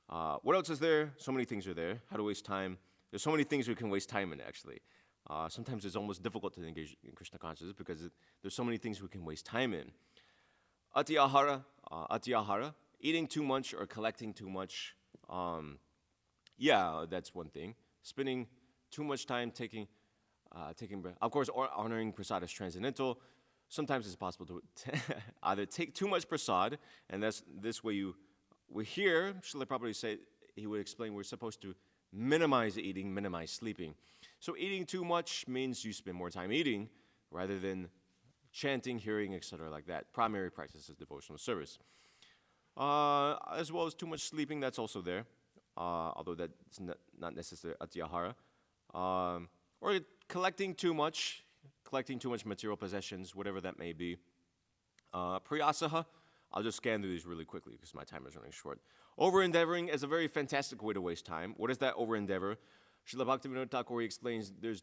What else is there? So many things are there. How to waste time. There's so many things we can waste time in, actually. Sometimes it's almost difficult to engage in Krishna consciousness because there's so many things we can waste time in. Atyahara, eating too much or collecting too much. That's one thing. Spending too much time taking breath. Of course, honoring prasad is transcendental. Sometimes it's possible to either take too much prasad, and that's this way we hear Srila Prabhupada say, he would explain we're supposed to minimize eating, minimize sleeping. So eating too much means you spend more time eating rather than chanting, hearing, etc. like that. Primary practice is devotional service. As well as too much sleeping, that's also there, although that's not necessarily atyahara. or collecting too much material possessions, whatever that may be. Prayasaha, I'll just scan through these really quickly because my time is running short. Over-endeavoring is a very fantastic way to waste time. What is that over-endeavor? Srila Bhaktivinoda Thakur explains there's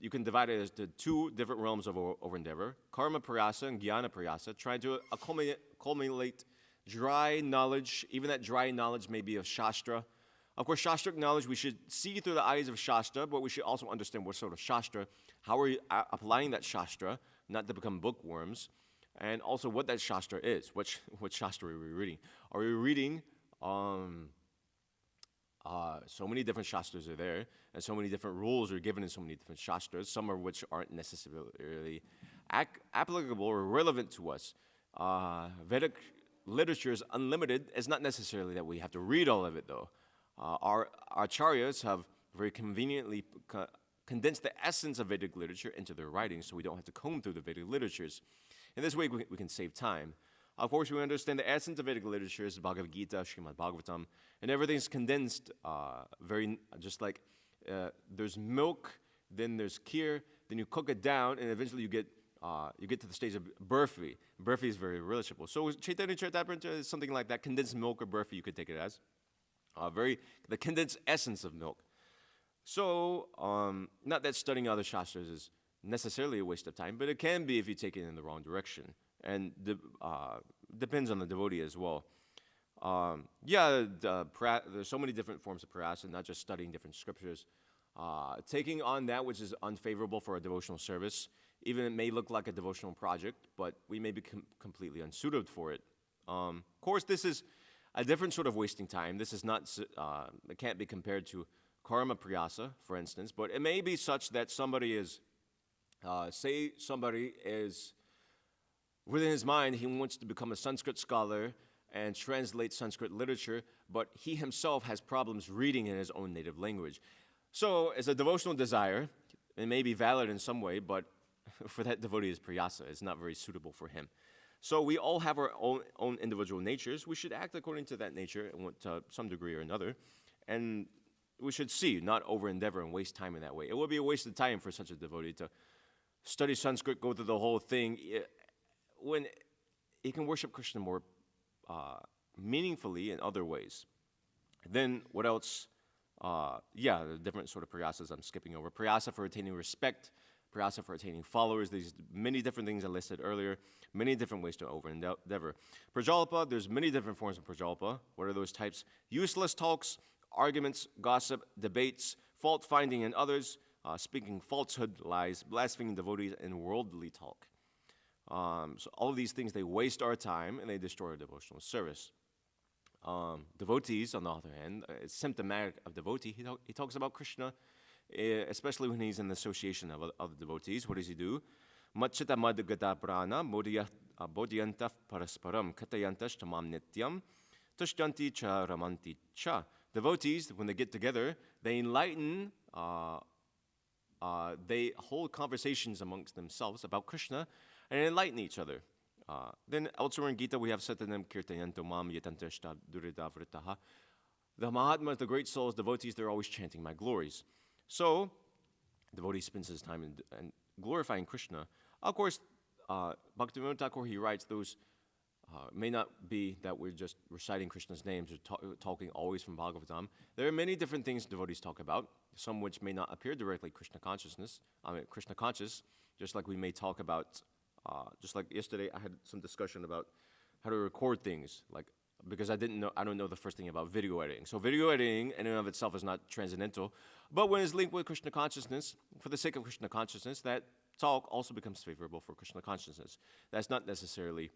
you can divide it into two different realms of over-endeavor. Karma prayasa and jnana prayasa, trying to accumulate dry knowledge. Even that dry knowledge may be of Shastra. Of course, Shastric knowledge, we should see through the eyes of Shastra, but we should also understand what sort of Shastra, how are we applying that Shastra, not to become bookworms, and also what that Shastra is. What Shastra are we reading? Are we reading, so many different Shastras are there, and so many different rules are given in so many different Shastras, some of which aren't necessarily applicable or relevant to us. Vedic literature is unlimited. It's not necessarily that we have to read all of it, though. Our acharyas have very conveniently condensed the essence of Vedic literature into their writings, so we don't have to comb through the Vedic literatures. In this way, we can save time. Of course, we understand the essence of Vedic literature is Bhagavad Gita, Srimad Bhagavatam, and everything's condensed just like there's milk, then there's kheer, then you cook it down, and eventually you get to the stage of burfi. Burfi is very relishable. So Chaitanya Charitamrita is something like that, condensed milk or burfi, you could take it as. The condensed essence of milk. So, not that studying other shastras is necessarily a waste of time, but it can be if you take it in the wrong direction. And depends on the devotee as well. There's so many different forms of prayasa, not just studying different scriptures. Taking on that which is unfavorable for a devotional service, even it may look like a devotional project, but we may be completely unsuited for it. Of course, this is a different sort of wasting time. This is not, it can't be compared to karma priyasa, for instance, but it may be such that somebody is, within his mind, he wants to become a Sanskrit scholar and translate Sanskrit literature, but he himself has problems reading in his own native language. So, as a devotional desire, it may be valid in some way, but for that devotee is priyasa. It's not very suitable for him. So we all have our own individual natures. We should act according to that nature to some degree or another. And we should not over-endeavor and waste time in that way. It would be a waste of time for such a devotee to study Sanskrit, go through the whole thing, when he can worship Krishna more meaningfully in other ways. Then what else? The different sort of prayasas I'm skipping over. Prayasa for attaining respect, prayasa for attaining followers. These many different things I listed earlier, many different ways to over-endeavor. Prajalpa, there's many different forms of prajalpa. What are those types? Useless talks, arguments, gossip, debates, fault-finding in others, speaking falsehood, lies, blaspheming devotees, and worldly talk. So all of these things, they waste our time and they destroy our devotional service. Devotees, on the other hand, it's symptomatic of devotee. He talks about Krishna, especially when he's in the association of other devotees. What does he do? Machita madgata prana bodhyantah parasparam katayantash tamam nityam tushyanti cha ramanti cha. Devotees, when they get together, they enlighten, they hold conversations amongst themselves about Krishna and enlighten each other. Then elsewhere in Gita, we have Satanam kirtayanto mam yatantashta duridavrittaha. The Mahatmas, the great souls, devotees, they're always chanting my glories. So, devotee spends his time in glorifying Krishna. Of course, Bhaktivinoda Thakur, he writes those may not be that we're just reciting Krishna's names or talking always from Bhagavatam. There are many different things devotees talk about, some which may not appear directly Krishna conscious, just like we may talk about, just like yesterday I had some discussion about how to record things, because I don't know the first thing about video editing. So video editing in and of itself is not transcendental, but when it's linked with Krishna consciousness, for the sake of Krishna consciousness, that talk also becomes favorable for Krishna consciousness. That's not necessarily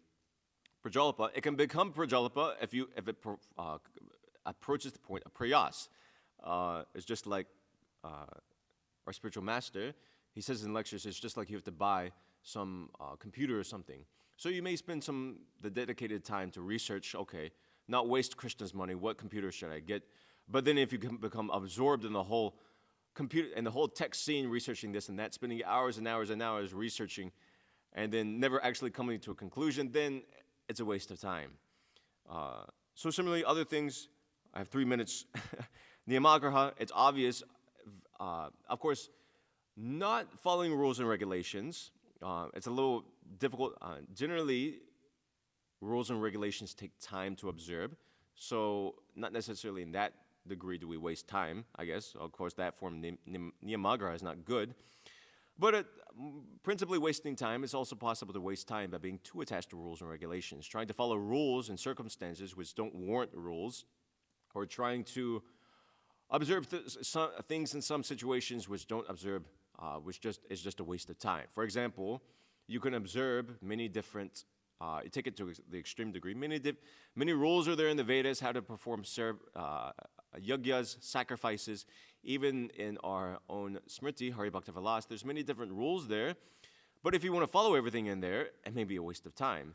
prajalpa. It can become prajalpa if it approaches the point of prayas. It's just like our spiritual master, he says in lectures, it's just like you have to buy some computer or something. So you may spend the dedicated time to research, not waste Krishna's money, what computer should I get? But then if you can become absorbed in the whole computer and the whole tech scene, researching this and that, spending hours and hours and hours researching, and then never actually coming to a conclusion, then it's a waste of time. So similarly, other things, I have 3 minutes. Niyamagraha, it's obvious, Of course, not following rules and regulations, it's a little difficult. Generally, rules and regulations take time to observe, so not necessarily in that degree do we waste time, I guess. Of course, that form, niyamagra, is not good. But principally wasting time, it's also possible to waste time by being too attached to rules and regulations, trying to follow rules in circumstances which don't warrant rules, or trying to observe things in some situations which don't observe, which is just a waste of time. For example, you can observe many different, you take it to the extreme degree, many rules are there in the Vedas, how to perform yagyas, sacrifices. Even in our own Smriti, Hari Bhakta Vilas, there's many different rules there. But if you want to follow everything in there, it may be a waste of time.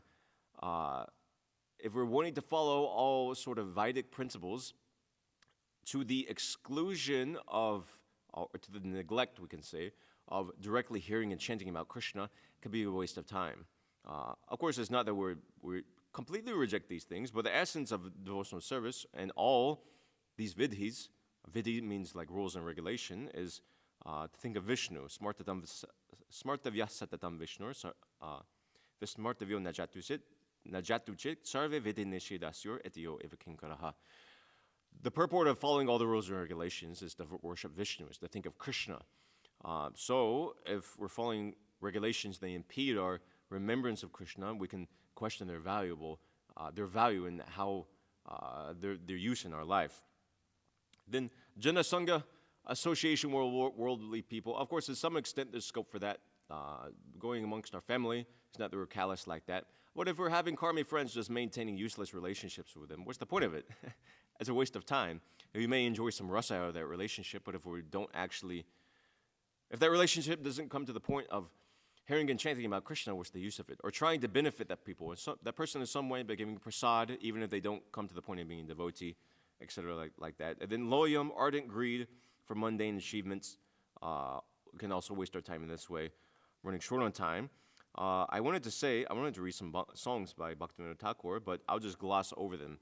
If we're wanting to follow all sort of Vedic principles to the exclusion of, or to the neglect, we can say, of directly hearing and chanting about Krishna, it could be a waste of time. Of course, it's not that we completely reject these things, but the essence of devotional service and all these vidhis, vidhi means like rules and regulation, is to think of Vishnu. Smartavya satatam Vishnu, vismartavyo najatuchit, sarve vidhi nishidasyur etiyo evakinkaraha. The purport of following all the rules and regulations is to worship Vishnu, is to think of Krishna. So if we're following regulations, they impede our remembrance of Krishna, we can question their value and how their use in our life. Then Jana Sangha, association with worldly people. Of course, to some extent, there's scope for that. Going amongst our family, it's not that we're callous like that. What if we're having karmic friends, just maintaining useless relationships with them? What's the point of it? It's a waste of time. We may enjoy some rasa out of that relationship, but if that relationship doesn't come to the point of hearing and chanting about Krishna, what's the use of it? Or trying to benefit that person in some way by giving prasad, even if they don't come to the point of being a devotee, etc., like that. And then loyam, ardent greed for mundane achievements. We can also waste our time in this way. Running short on time. I wanted to read some songs by Bhaktivinoda Thakur, but I'll just gloss over them.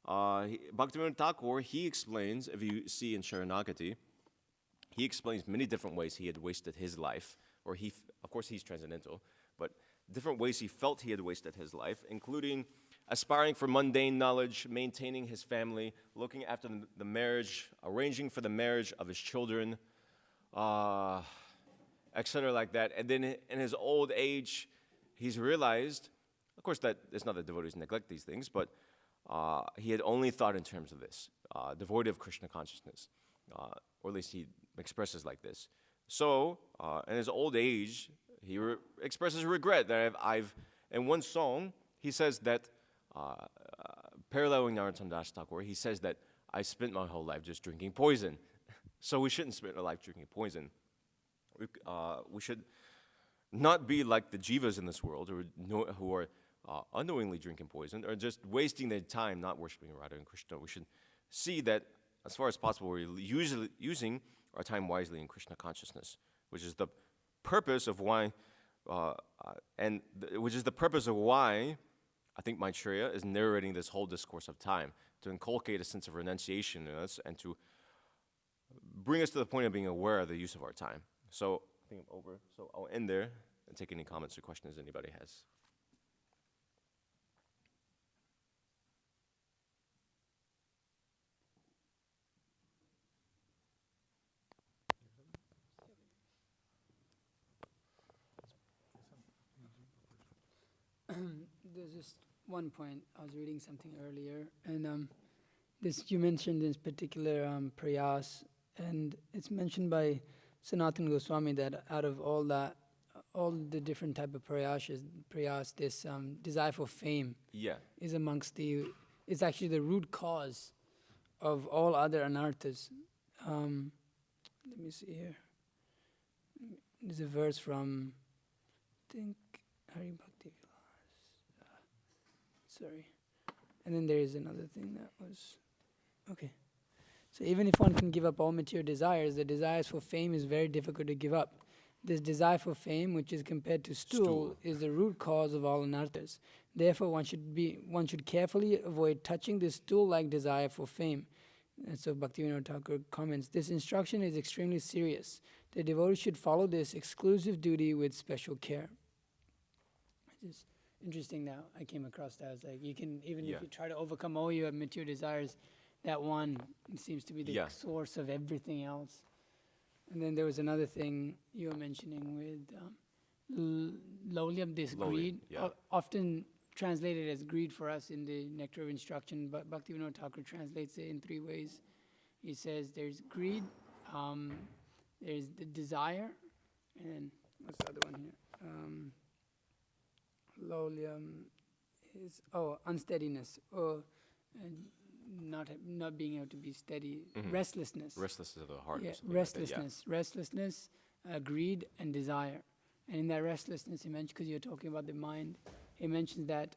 Bhaktivinoda Thakur, he explains, if you see in Sharanagati, he explains many different ways he had wasted his life, or of course he's transcendental, but different ways he felt he had wasted his life, including aspiring for mundane knowledge, maintaining his family, looking after the marriage, arranging for the marriage of his children, etc. like that. And then in his old age, he's realized, of course, that it's not that devotees neglect these things, but he had only thought in terms of this, devoid of Krishna consciousness, or at least he expresses like this. So, in his old age, he expresses regret that in one song, he says that, paralleling Narottam Das Thakur, he says that I spent my whole life just drinking poison. So we shouldn't spend our life drinking poison. We should not be like the jivas in this world who are unknowingly drinking poison or just wasting their time not worshiping Radha and Krishna. We should see that, as far as possible, we're using our time wisely in Krishna consciousness, which is the purpose of why, I think Maitreya is narrating this whole discourse of time, to inculcate a sense of renunciation in us and to bring us to the point of being aware of the use of our time. So I think I'm over. So I'll end there and take any comments or questions anybody has. There's just one point. I was reading something earlier, and you mentioned this particular prayas, and it's mentioned by Sanatana Goswami that out of all the different type of prayas, this desire for fame is is actually the root cause of all other anarthas. Let me see here. There's a verse from, I think, Hari Bhakti Vilas. Sorry. And then there is another thing that was, okay. So even if one can give up all material desires, the desires for fame is very difficult to give up. This desire for fame, which is compared to stool, is the root cause of all anarthas. Therefore, one should carefully avoid touching this stool-like desire for fame. And so Bhaktivinoda Thakur comments, this instruction is extremely serious. The devotee should follow this exclusive duty with special care. Which is interesting now. I came across that. I was like, you can, even if you try to overcome all your material desires, that one seems to be the source of everything else. And then there was another thing you were mentioning with Laulyam, this greed, often translated as greed for us in the Nectar of Instruction, but Bhaktivinoda Thakur translates it in 3 ways. He says there's greed, there's the desire, and then what's the other one here? Laulyam is unsteadiness, and not being able to be steady, restlessness. Restlessness of the heart. Yeah, or something like that, restlessness, greed, and desire. And in that restlessness, he mentioned, because you're talking about the mind, he mentions that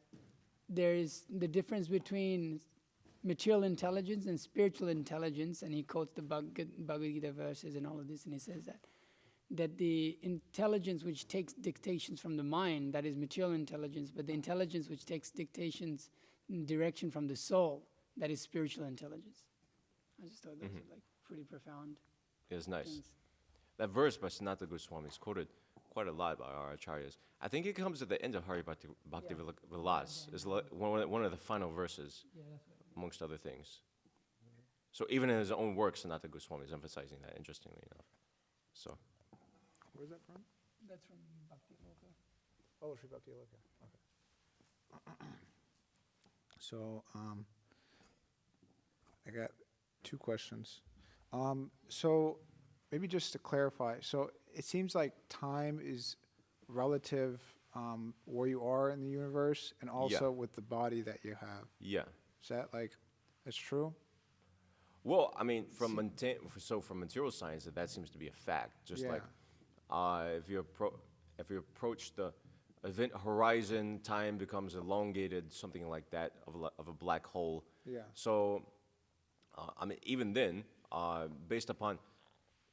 there is the difference between material intelligence and spiritual intelligence, and he quotes the Bhagavad Gita verses and all of this, and he says that the intelligence which takes dictations from the mind, that is material intelligence, but the intelligence which takes dictations, direction from the soul, that is spiritual intelligence. I just thought those were like pretty profound. It's nice. things. That verse by Sanatana Goswami is quoted quite a lot by our acharyas. I think it comes at the end of Hari Bhakti Vilas. It's one of the final verses, amongst other things. So even in his own work, Sanatana Goswami is emphasizing that, interestingly enough. So. Where's that from? That's from Bhakti Loka. Oh, Sri Bhakti Loka. Okay. So, I got 2 questions. So, maybe just to clarify, so it seems like time is relative where you are in the universe and also with the body that you have. Yeah. Is that that's true? Well, I mean, from material science, that seems to be a fact. Just like if you approach the event horizon, time becomes elongated, something like that, of a black hole. Yeah. So, I mean, even then, based upon,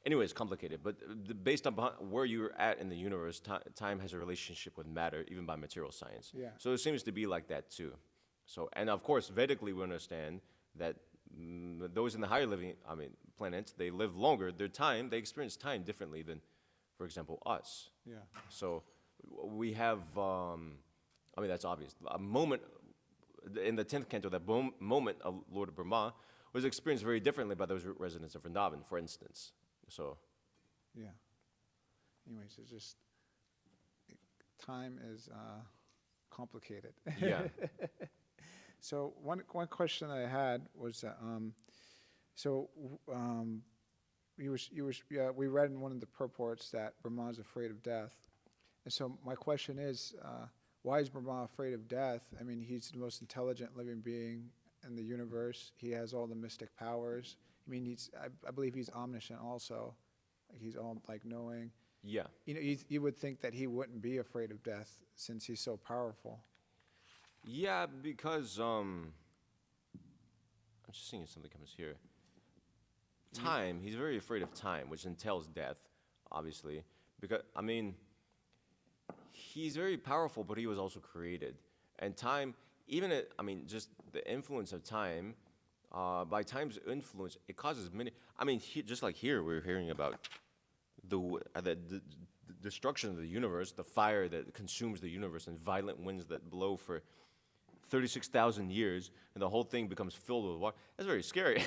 anyway, it's complicated, but based upon where you're at in the universe, time has a relationship with matter, even by material science. Yeah. So it seems to be like that too. So, and of course, Vedically, we understand that those in the higher living, planets, they live longer. They experience time differently than, for example, us. Yeah. So we have, that's obvious. A moment in the 10th canto, that moment of Lord Brahma was experienced very differently by those residents of Vrindavan, for instance. So. Yeah. Anyways, it's just, time is complicated. Yeah. So one question that I had was that, we read in one of the purports that Brahma is afraid of death. And so my question is, why is Brahma afraid of death? I mean, he's the most intelligent living being in the universe. He has all the mystic powers. I mean, I believe he's omniscient also. Like he's all knowing. Yeah. You would think that he wouldn't be afraid of death since he's so powerful. Yeah, because I'm just seeing if something comes here. Time, he's very afraid of time, which entails death, obviously. Because, he's very powerful, but he was also created. And time, just the influence of time, by time's influence, it causes many, just like here, we're hearing about the destruction of the universe, the fire that consumes the universe, and violent winds that blow for 36,000 years, and the whole thing becomes filled with water. That's very scary,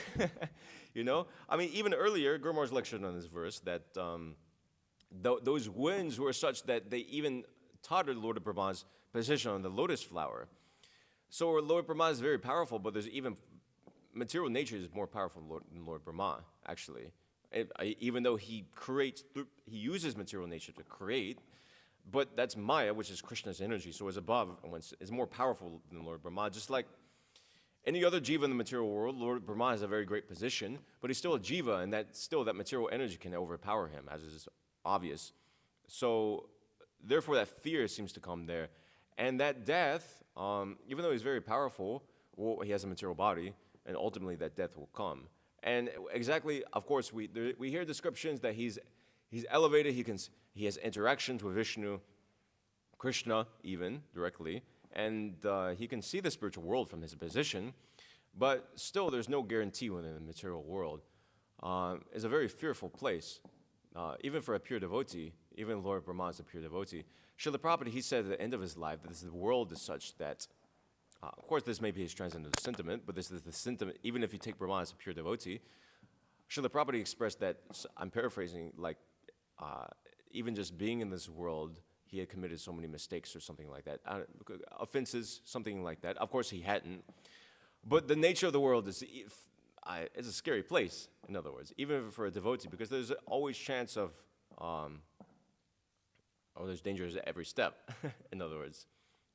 even earlier, Gurmar's lectured on this verse, that those winds were such that they even tottered Lord Brahma's position on the lotus flower. So Lord Brahma is very powerful, but there's even, material nature is more powerful than Lord Brahma, actually. Even though he uses material nature to create, but that's Maya, which is Krishna's energy, so it's above, it's more powerful than Lord Brahma. Just like any other jiva in the material world, Lord Brahma has a very great position, but he's still a jiva, and that material energy can overpower him, as is obvious. So, therefore, that fear seems to come there. And that death, even though he's very powerful, he has a material body, and ultimately that death will come. And exactly, of course, we hear descriptions that he's elevated, he has interactions with Vishnu, Krishna even, directly, and he can see the spiritual world from his position, But still, there's no guarantee within the material world. It's a very fearful place. Even for a pure devotee, even Lord Brahma is a pure devotee. Srila Prabhupada, he said at the end of his life that the world is such that, of course, this may be his transcendental sentiment, but this is the sentiment, even if you take Brahma as a pure devotee, Srila Prabhupada expressed that, I'm paraphrasing, like, even just being in this world, he had committed so many mistakes or something like that. Offenses, something like that. Of course, he hadn't. But the nature of the world is it's a scary place, in other words, even for a devotee, because there's always chance of, there's dangers at every step, in other words.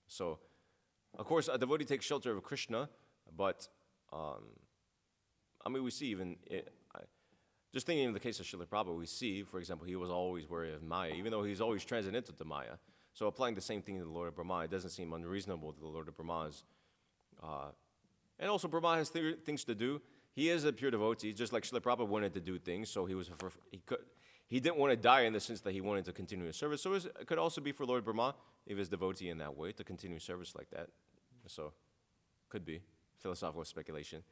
So, of course, a devotee takes shelter of Krishna, but, we see even, just thinking in the case of Srila Prabhupada, we see, for example, he was always wary of Maya, even though he's always transcendental to Maya. So applying the same thing to the Lord of Brahma, it doesn't seem unreasonable to the Lord of Brahma's. And also, Brahma has things to do. He is a pure devotee, just like Srila Prabhupada wanted to do things, so he didn't want to die in the sense that he wanted to continue his service. So it could also be for Lord Brahma, if he's devotee in that way, to continue service like that. So, could be. Philosophical speculation.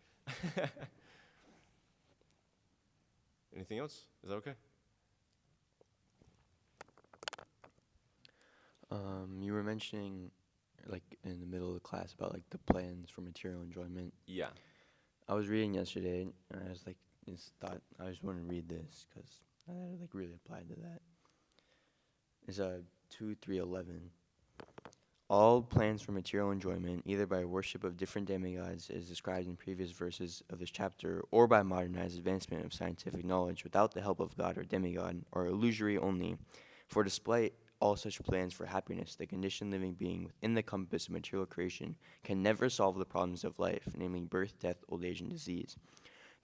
Anything else? Is that okay? You were mentioning, like, in the middle of the class about, like, the plans for material enjoyment. Yeah. I was reading yesterday, and I was like, I just want to read this because I like really applied to that. It's 2:3:11. All plans for material enjoyment, either by worship of different demigods, as described in previous verses of this chapter, or by modernized advancement of scientific knowledge without the help of God or demigod, are illusory only. For despite all such plans for happiness, the conditioned living being within the compass of material creation can never solve the problems of life, namely birth, death, old age, and disease.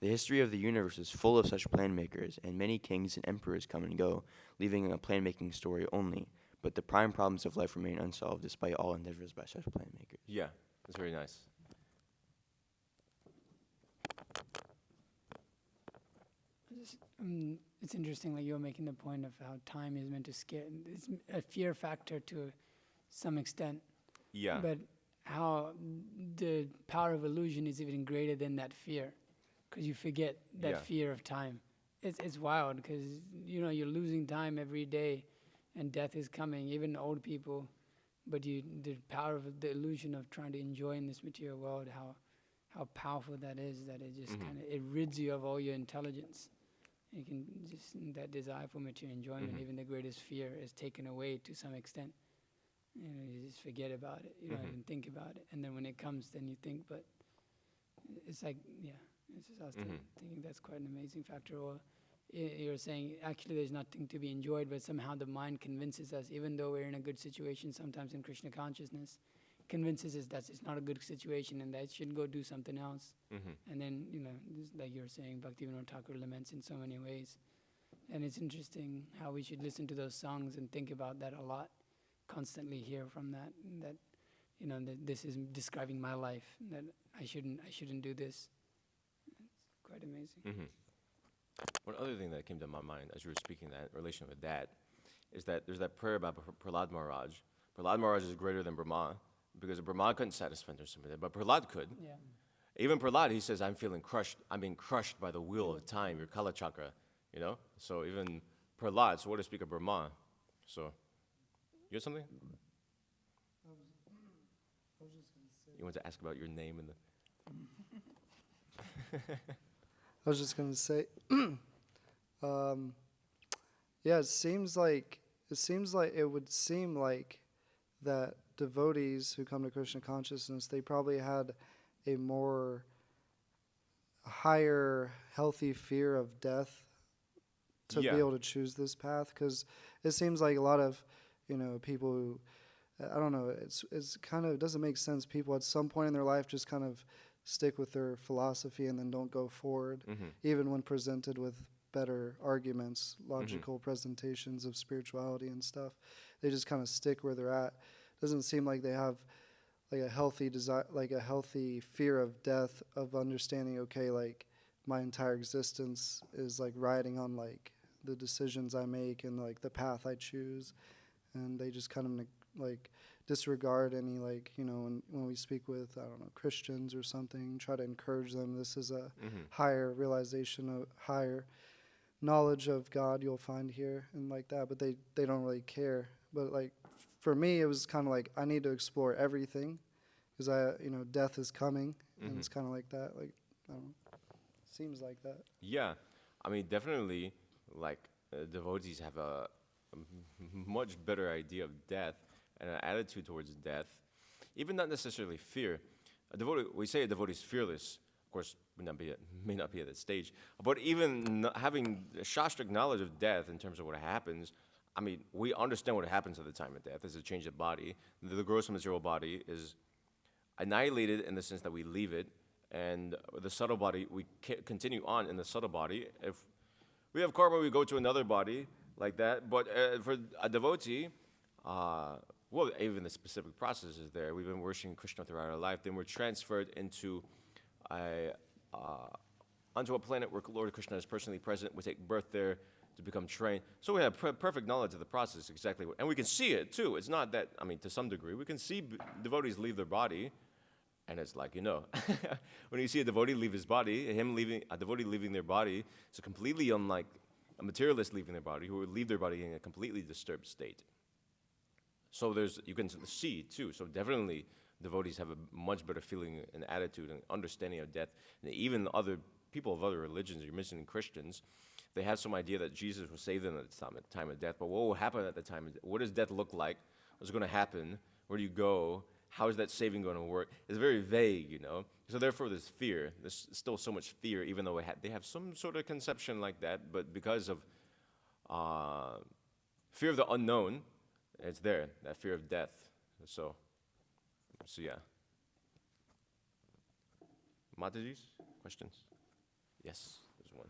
The history of the universe is full of such plan makers, and many kings and emperors come and go, leaving a plan-making story only. But the prime problems of life remain unsolved despite all endeavors by such plan makers. Yeah, that's very nice. It's interesting, like you're making the point of how time is meant to scare. It's a fear factor to some extent. Yeah. But how the power of illusion is even greater than that fear, because you forget that fear of time. It's wild, because you're losing time every day, and death is coming. Even old people, but the power of the illusion of trying to enjoy in this material world, how powerful that is. That it just it rids you of all your intelligence. You can just, that desire for material enjoyment, even the greatest fear, is taken away to some extent. You just forget about it. You don't even think about it. And then when it comes, then you think, but it's like, it's just, I was thinking that's quite an amazing factor. Or you're saying, actually, there's nothing to be enjoyed, but somehow the mind convinces us, even though we're in a good situation, sometimes in Krishna consciousness, convinces us that it's not a good situation and that it should go do something else. And then, just like you're saying, Bhaktivinoda Thakur laments in so many ways. And it's interesting how we should listen to those songs and think about that a lot, constantly hear from that that this is describing my life, that I shouldn't do this. It's quite amazing. One other thing that came to my mind as you were speaking that in relation with that is that there's that prayer about Prahlad Maharaj. Prahlad Maharaj is greater than Brahma, because Brahma couldn't satisfy something, but Prahlad could. Yeah. Even Prahlad, he says, I'm feeling crushed. I'm being crushed by the wheel of time, your Kala Chakra, So even Prahlad, so what to speak of Brahma? So, you had something? You want to ask about your name and the... I was just going to say, it seems like it would seem like that devotees who come to Krishna consciousness, they probably had a more higher, healthy fear of death to be able to choose this path, because it seems like a lot of, people who, I don't know, it's kind of, it doesn't make sense. People at some point in their life just kind of stick with their philosophy and then don't go forward, even when presented with better arguments, logical presentations of spirituality and stuff. They just kind of stick where they're at. Doesn't seem like they have like a healthy desire, like a healthy fear of death, of understanding, okay, like my entire existence is like riding on like the decisions I make and like the path I choose. And they just kind of like disregard any, like, when we speak with, I don't know, Christians or something, try to encourage them. This is a higher realization, of higher knowledge of God you'll find here and like that, but they don't really care. But like for me, it was kind of like I need to explore everything because death is coming, and it's kind of like that. Like, I don't know, seems like that. Yeah, I mean, definitely, like, devotees have a much better idea of death and an attitude towards death, even not necessarily fear. We say a devotee is fearless. Of course, may not be at that stage, but even having a shastric knowledge of death in terms of what happens, I mean, we understand what happens at the time of death. It's a change of body. The gross material body is annihilated in the sense that we leave it, and the subtle body, we continue on in the subtle body. If we have karma, we go to another body like that. But for a devotee, well, even the specific process is there. We've been worshiping Krishna throughout our life. Then we're transferred into onto a planet where Lord Krishna is personally present. We take birth there to become trained. So we have perfect knowledge of the process, exactly. And we can see it, too. It's not that, I mean, to some degree, we can see devotees leave their body, and it's like, when you see a devotee leave his body, a devotee leaving their body, it's completely unlike a materialist leaving their body, who would leave their body in a completely disturbed state. So you can see, too. So definitely, devotees have a much better feeling and attitude and understanding of death. And even other people of other religions, you're mentioning Christians, they have some idea that Jesus will save them at the time of death. But what will happen at the time of death? What does death look like? What's going to happen? Where do you go? How is that saving going to work? It's very vague, So therefore, there's fear. There's still so much fear, even though they have some sort of conception like that. But because of fear of the unknown, it's there, that fear of death. So yeah. Mataji's questions? Yes, there's one.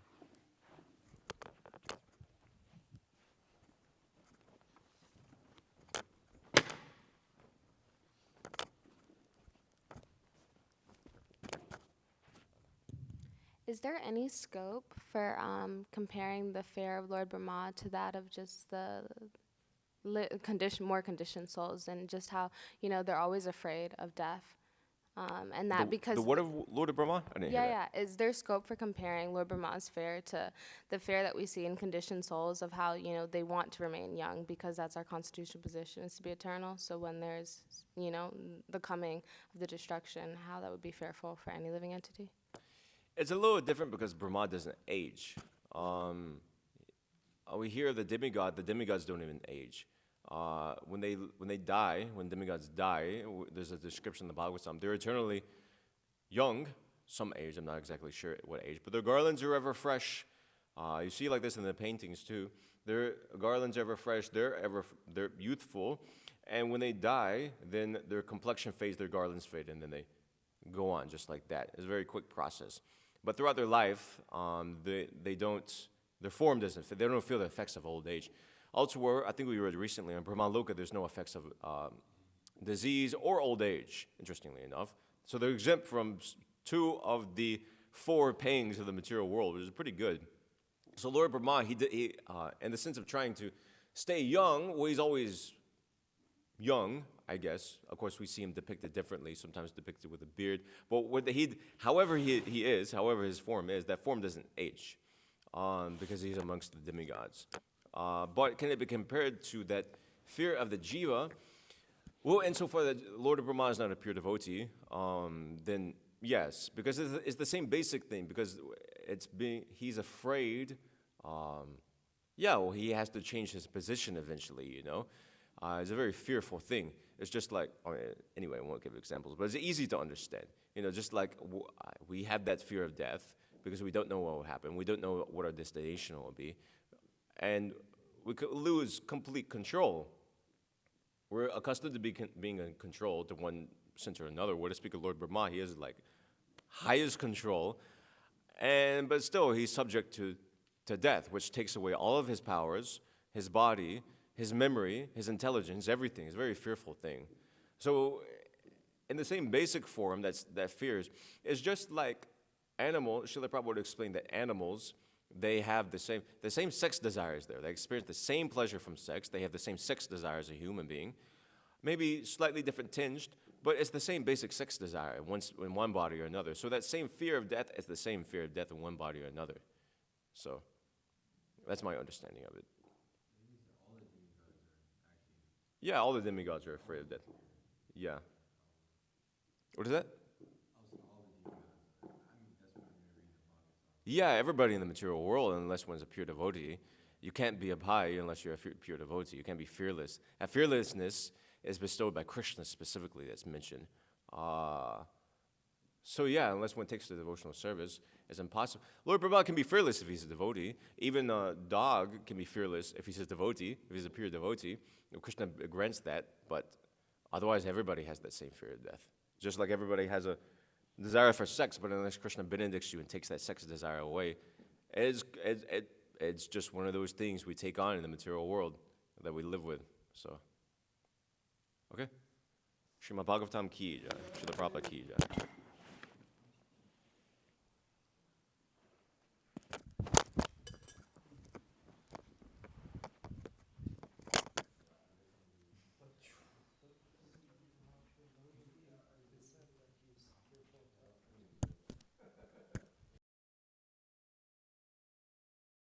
Is there any scope for comparing the fear of Lord Brahma to that of just the more conditioned souls, and just how they're always afraid of death, and that because the what of Lord of Brahma? I didn't hear that. Is there scope for comparing Lord Brahma's fear to the fear that we see in conditioned souls of how they want to remain young because that's our constitutional position, is to be eternal? So when there's the coming of the destruction, how that would be fearful for any living entity? It's a little different because Brahma doesn't age. We hear the demigods don't even age. When they die, when demigods die, there's a description in the Bhagavatam. They're eternally young, some age, I'm not exactly sure what age, but their garlands are ever fresh. You see like this in the paintings too. Their garlands are ever fresh, they're youthful, and when they die, then their complexion fades, their garlands fade, and then they go on just like that. It's a very quick process. But throughout their life, their form doesn't fit. They don't feel the effects of old age. Elsewhere, I think we read recently on Brahmaloka, there's no effects of disease or old age, interestingly enough. So they're exempt from 2 of the 4 pangs of the material world, which is pretty good. So Lord Brahma, he in the sense of trying to stay young, well, he's always young, I guess. Of course, we see him depicted differently, sometimes depicted with a beard. But however his form is, that form doesn't age because he's amongst the demigods. But can it be compared to that fear of the jiva? Well, insofar that Lord of Brahma is not a pure devotee, then yes, because it's the same basic thing, because he's afraid, he has to change his position eventually, It's a very fearful thing. It's just like, anyway, I won't give examples, but it's easy to understand. Just like we have that fear of death because we don't know what will happen. We don't know what our destination will be. And we could lose complete control. We're accustomed to being in control to one sense or another. Where to speak of Lord Brahma, he has like highest control. But still, he's subject to death, which takes away all of his powers, his body, his memory, his intelligence, everything. It's a very fearful thing. So in the same basic form that fears, it's just like animals. Srila Prabhupada would explain that animals, they have the same sex desires there. They experience the same pleasure from sex. They have the same sex desires as a human being. Maybe slightly different tinged, but it's the same basic sex desire in one body or another. So that same fear of death is the same fear of death in one body or another. So that's my understanding of it. Yeah, all the demigods are afraid of death. Yeah. What is that? Yeah, everybody in the material world, unless one's a pure devotee. You can't be a bhai unless you're a pure devotee. You can't be fearless. And fearlessness is bestowed by Krishna specifically, that's mentioned. So yeah, unless one takes the devotional service, it's impossible. Lord Prabhupada can be fearless if he's a devotee. Even a dog can be fearless if he's a devotee, if he's a pure devotee. Krishna grants that, but otherwise everybody has that same fear of death. Just like everybody has a desire for sex, but unless Krishna benedicts you and takes that sex desire away, it's just one of those things we take on in the material world that we live with. So, okay? Srimad Bhagavatam ki jai, Srila Prabhupada ki jai.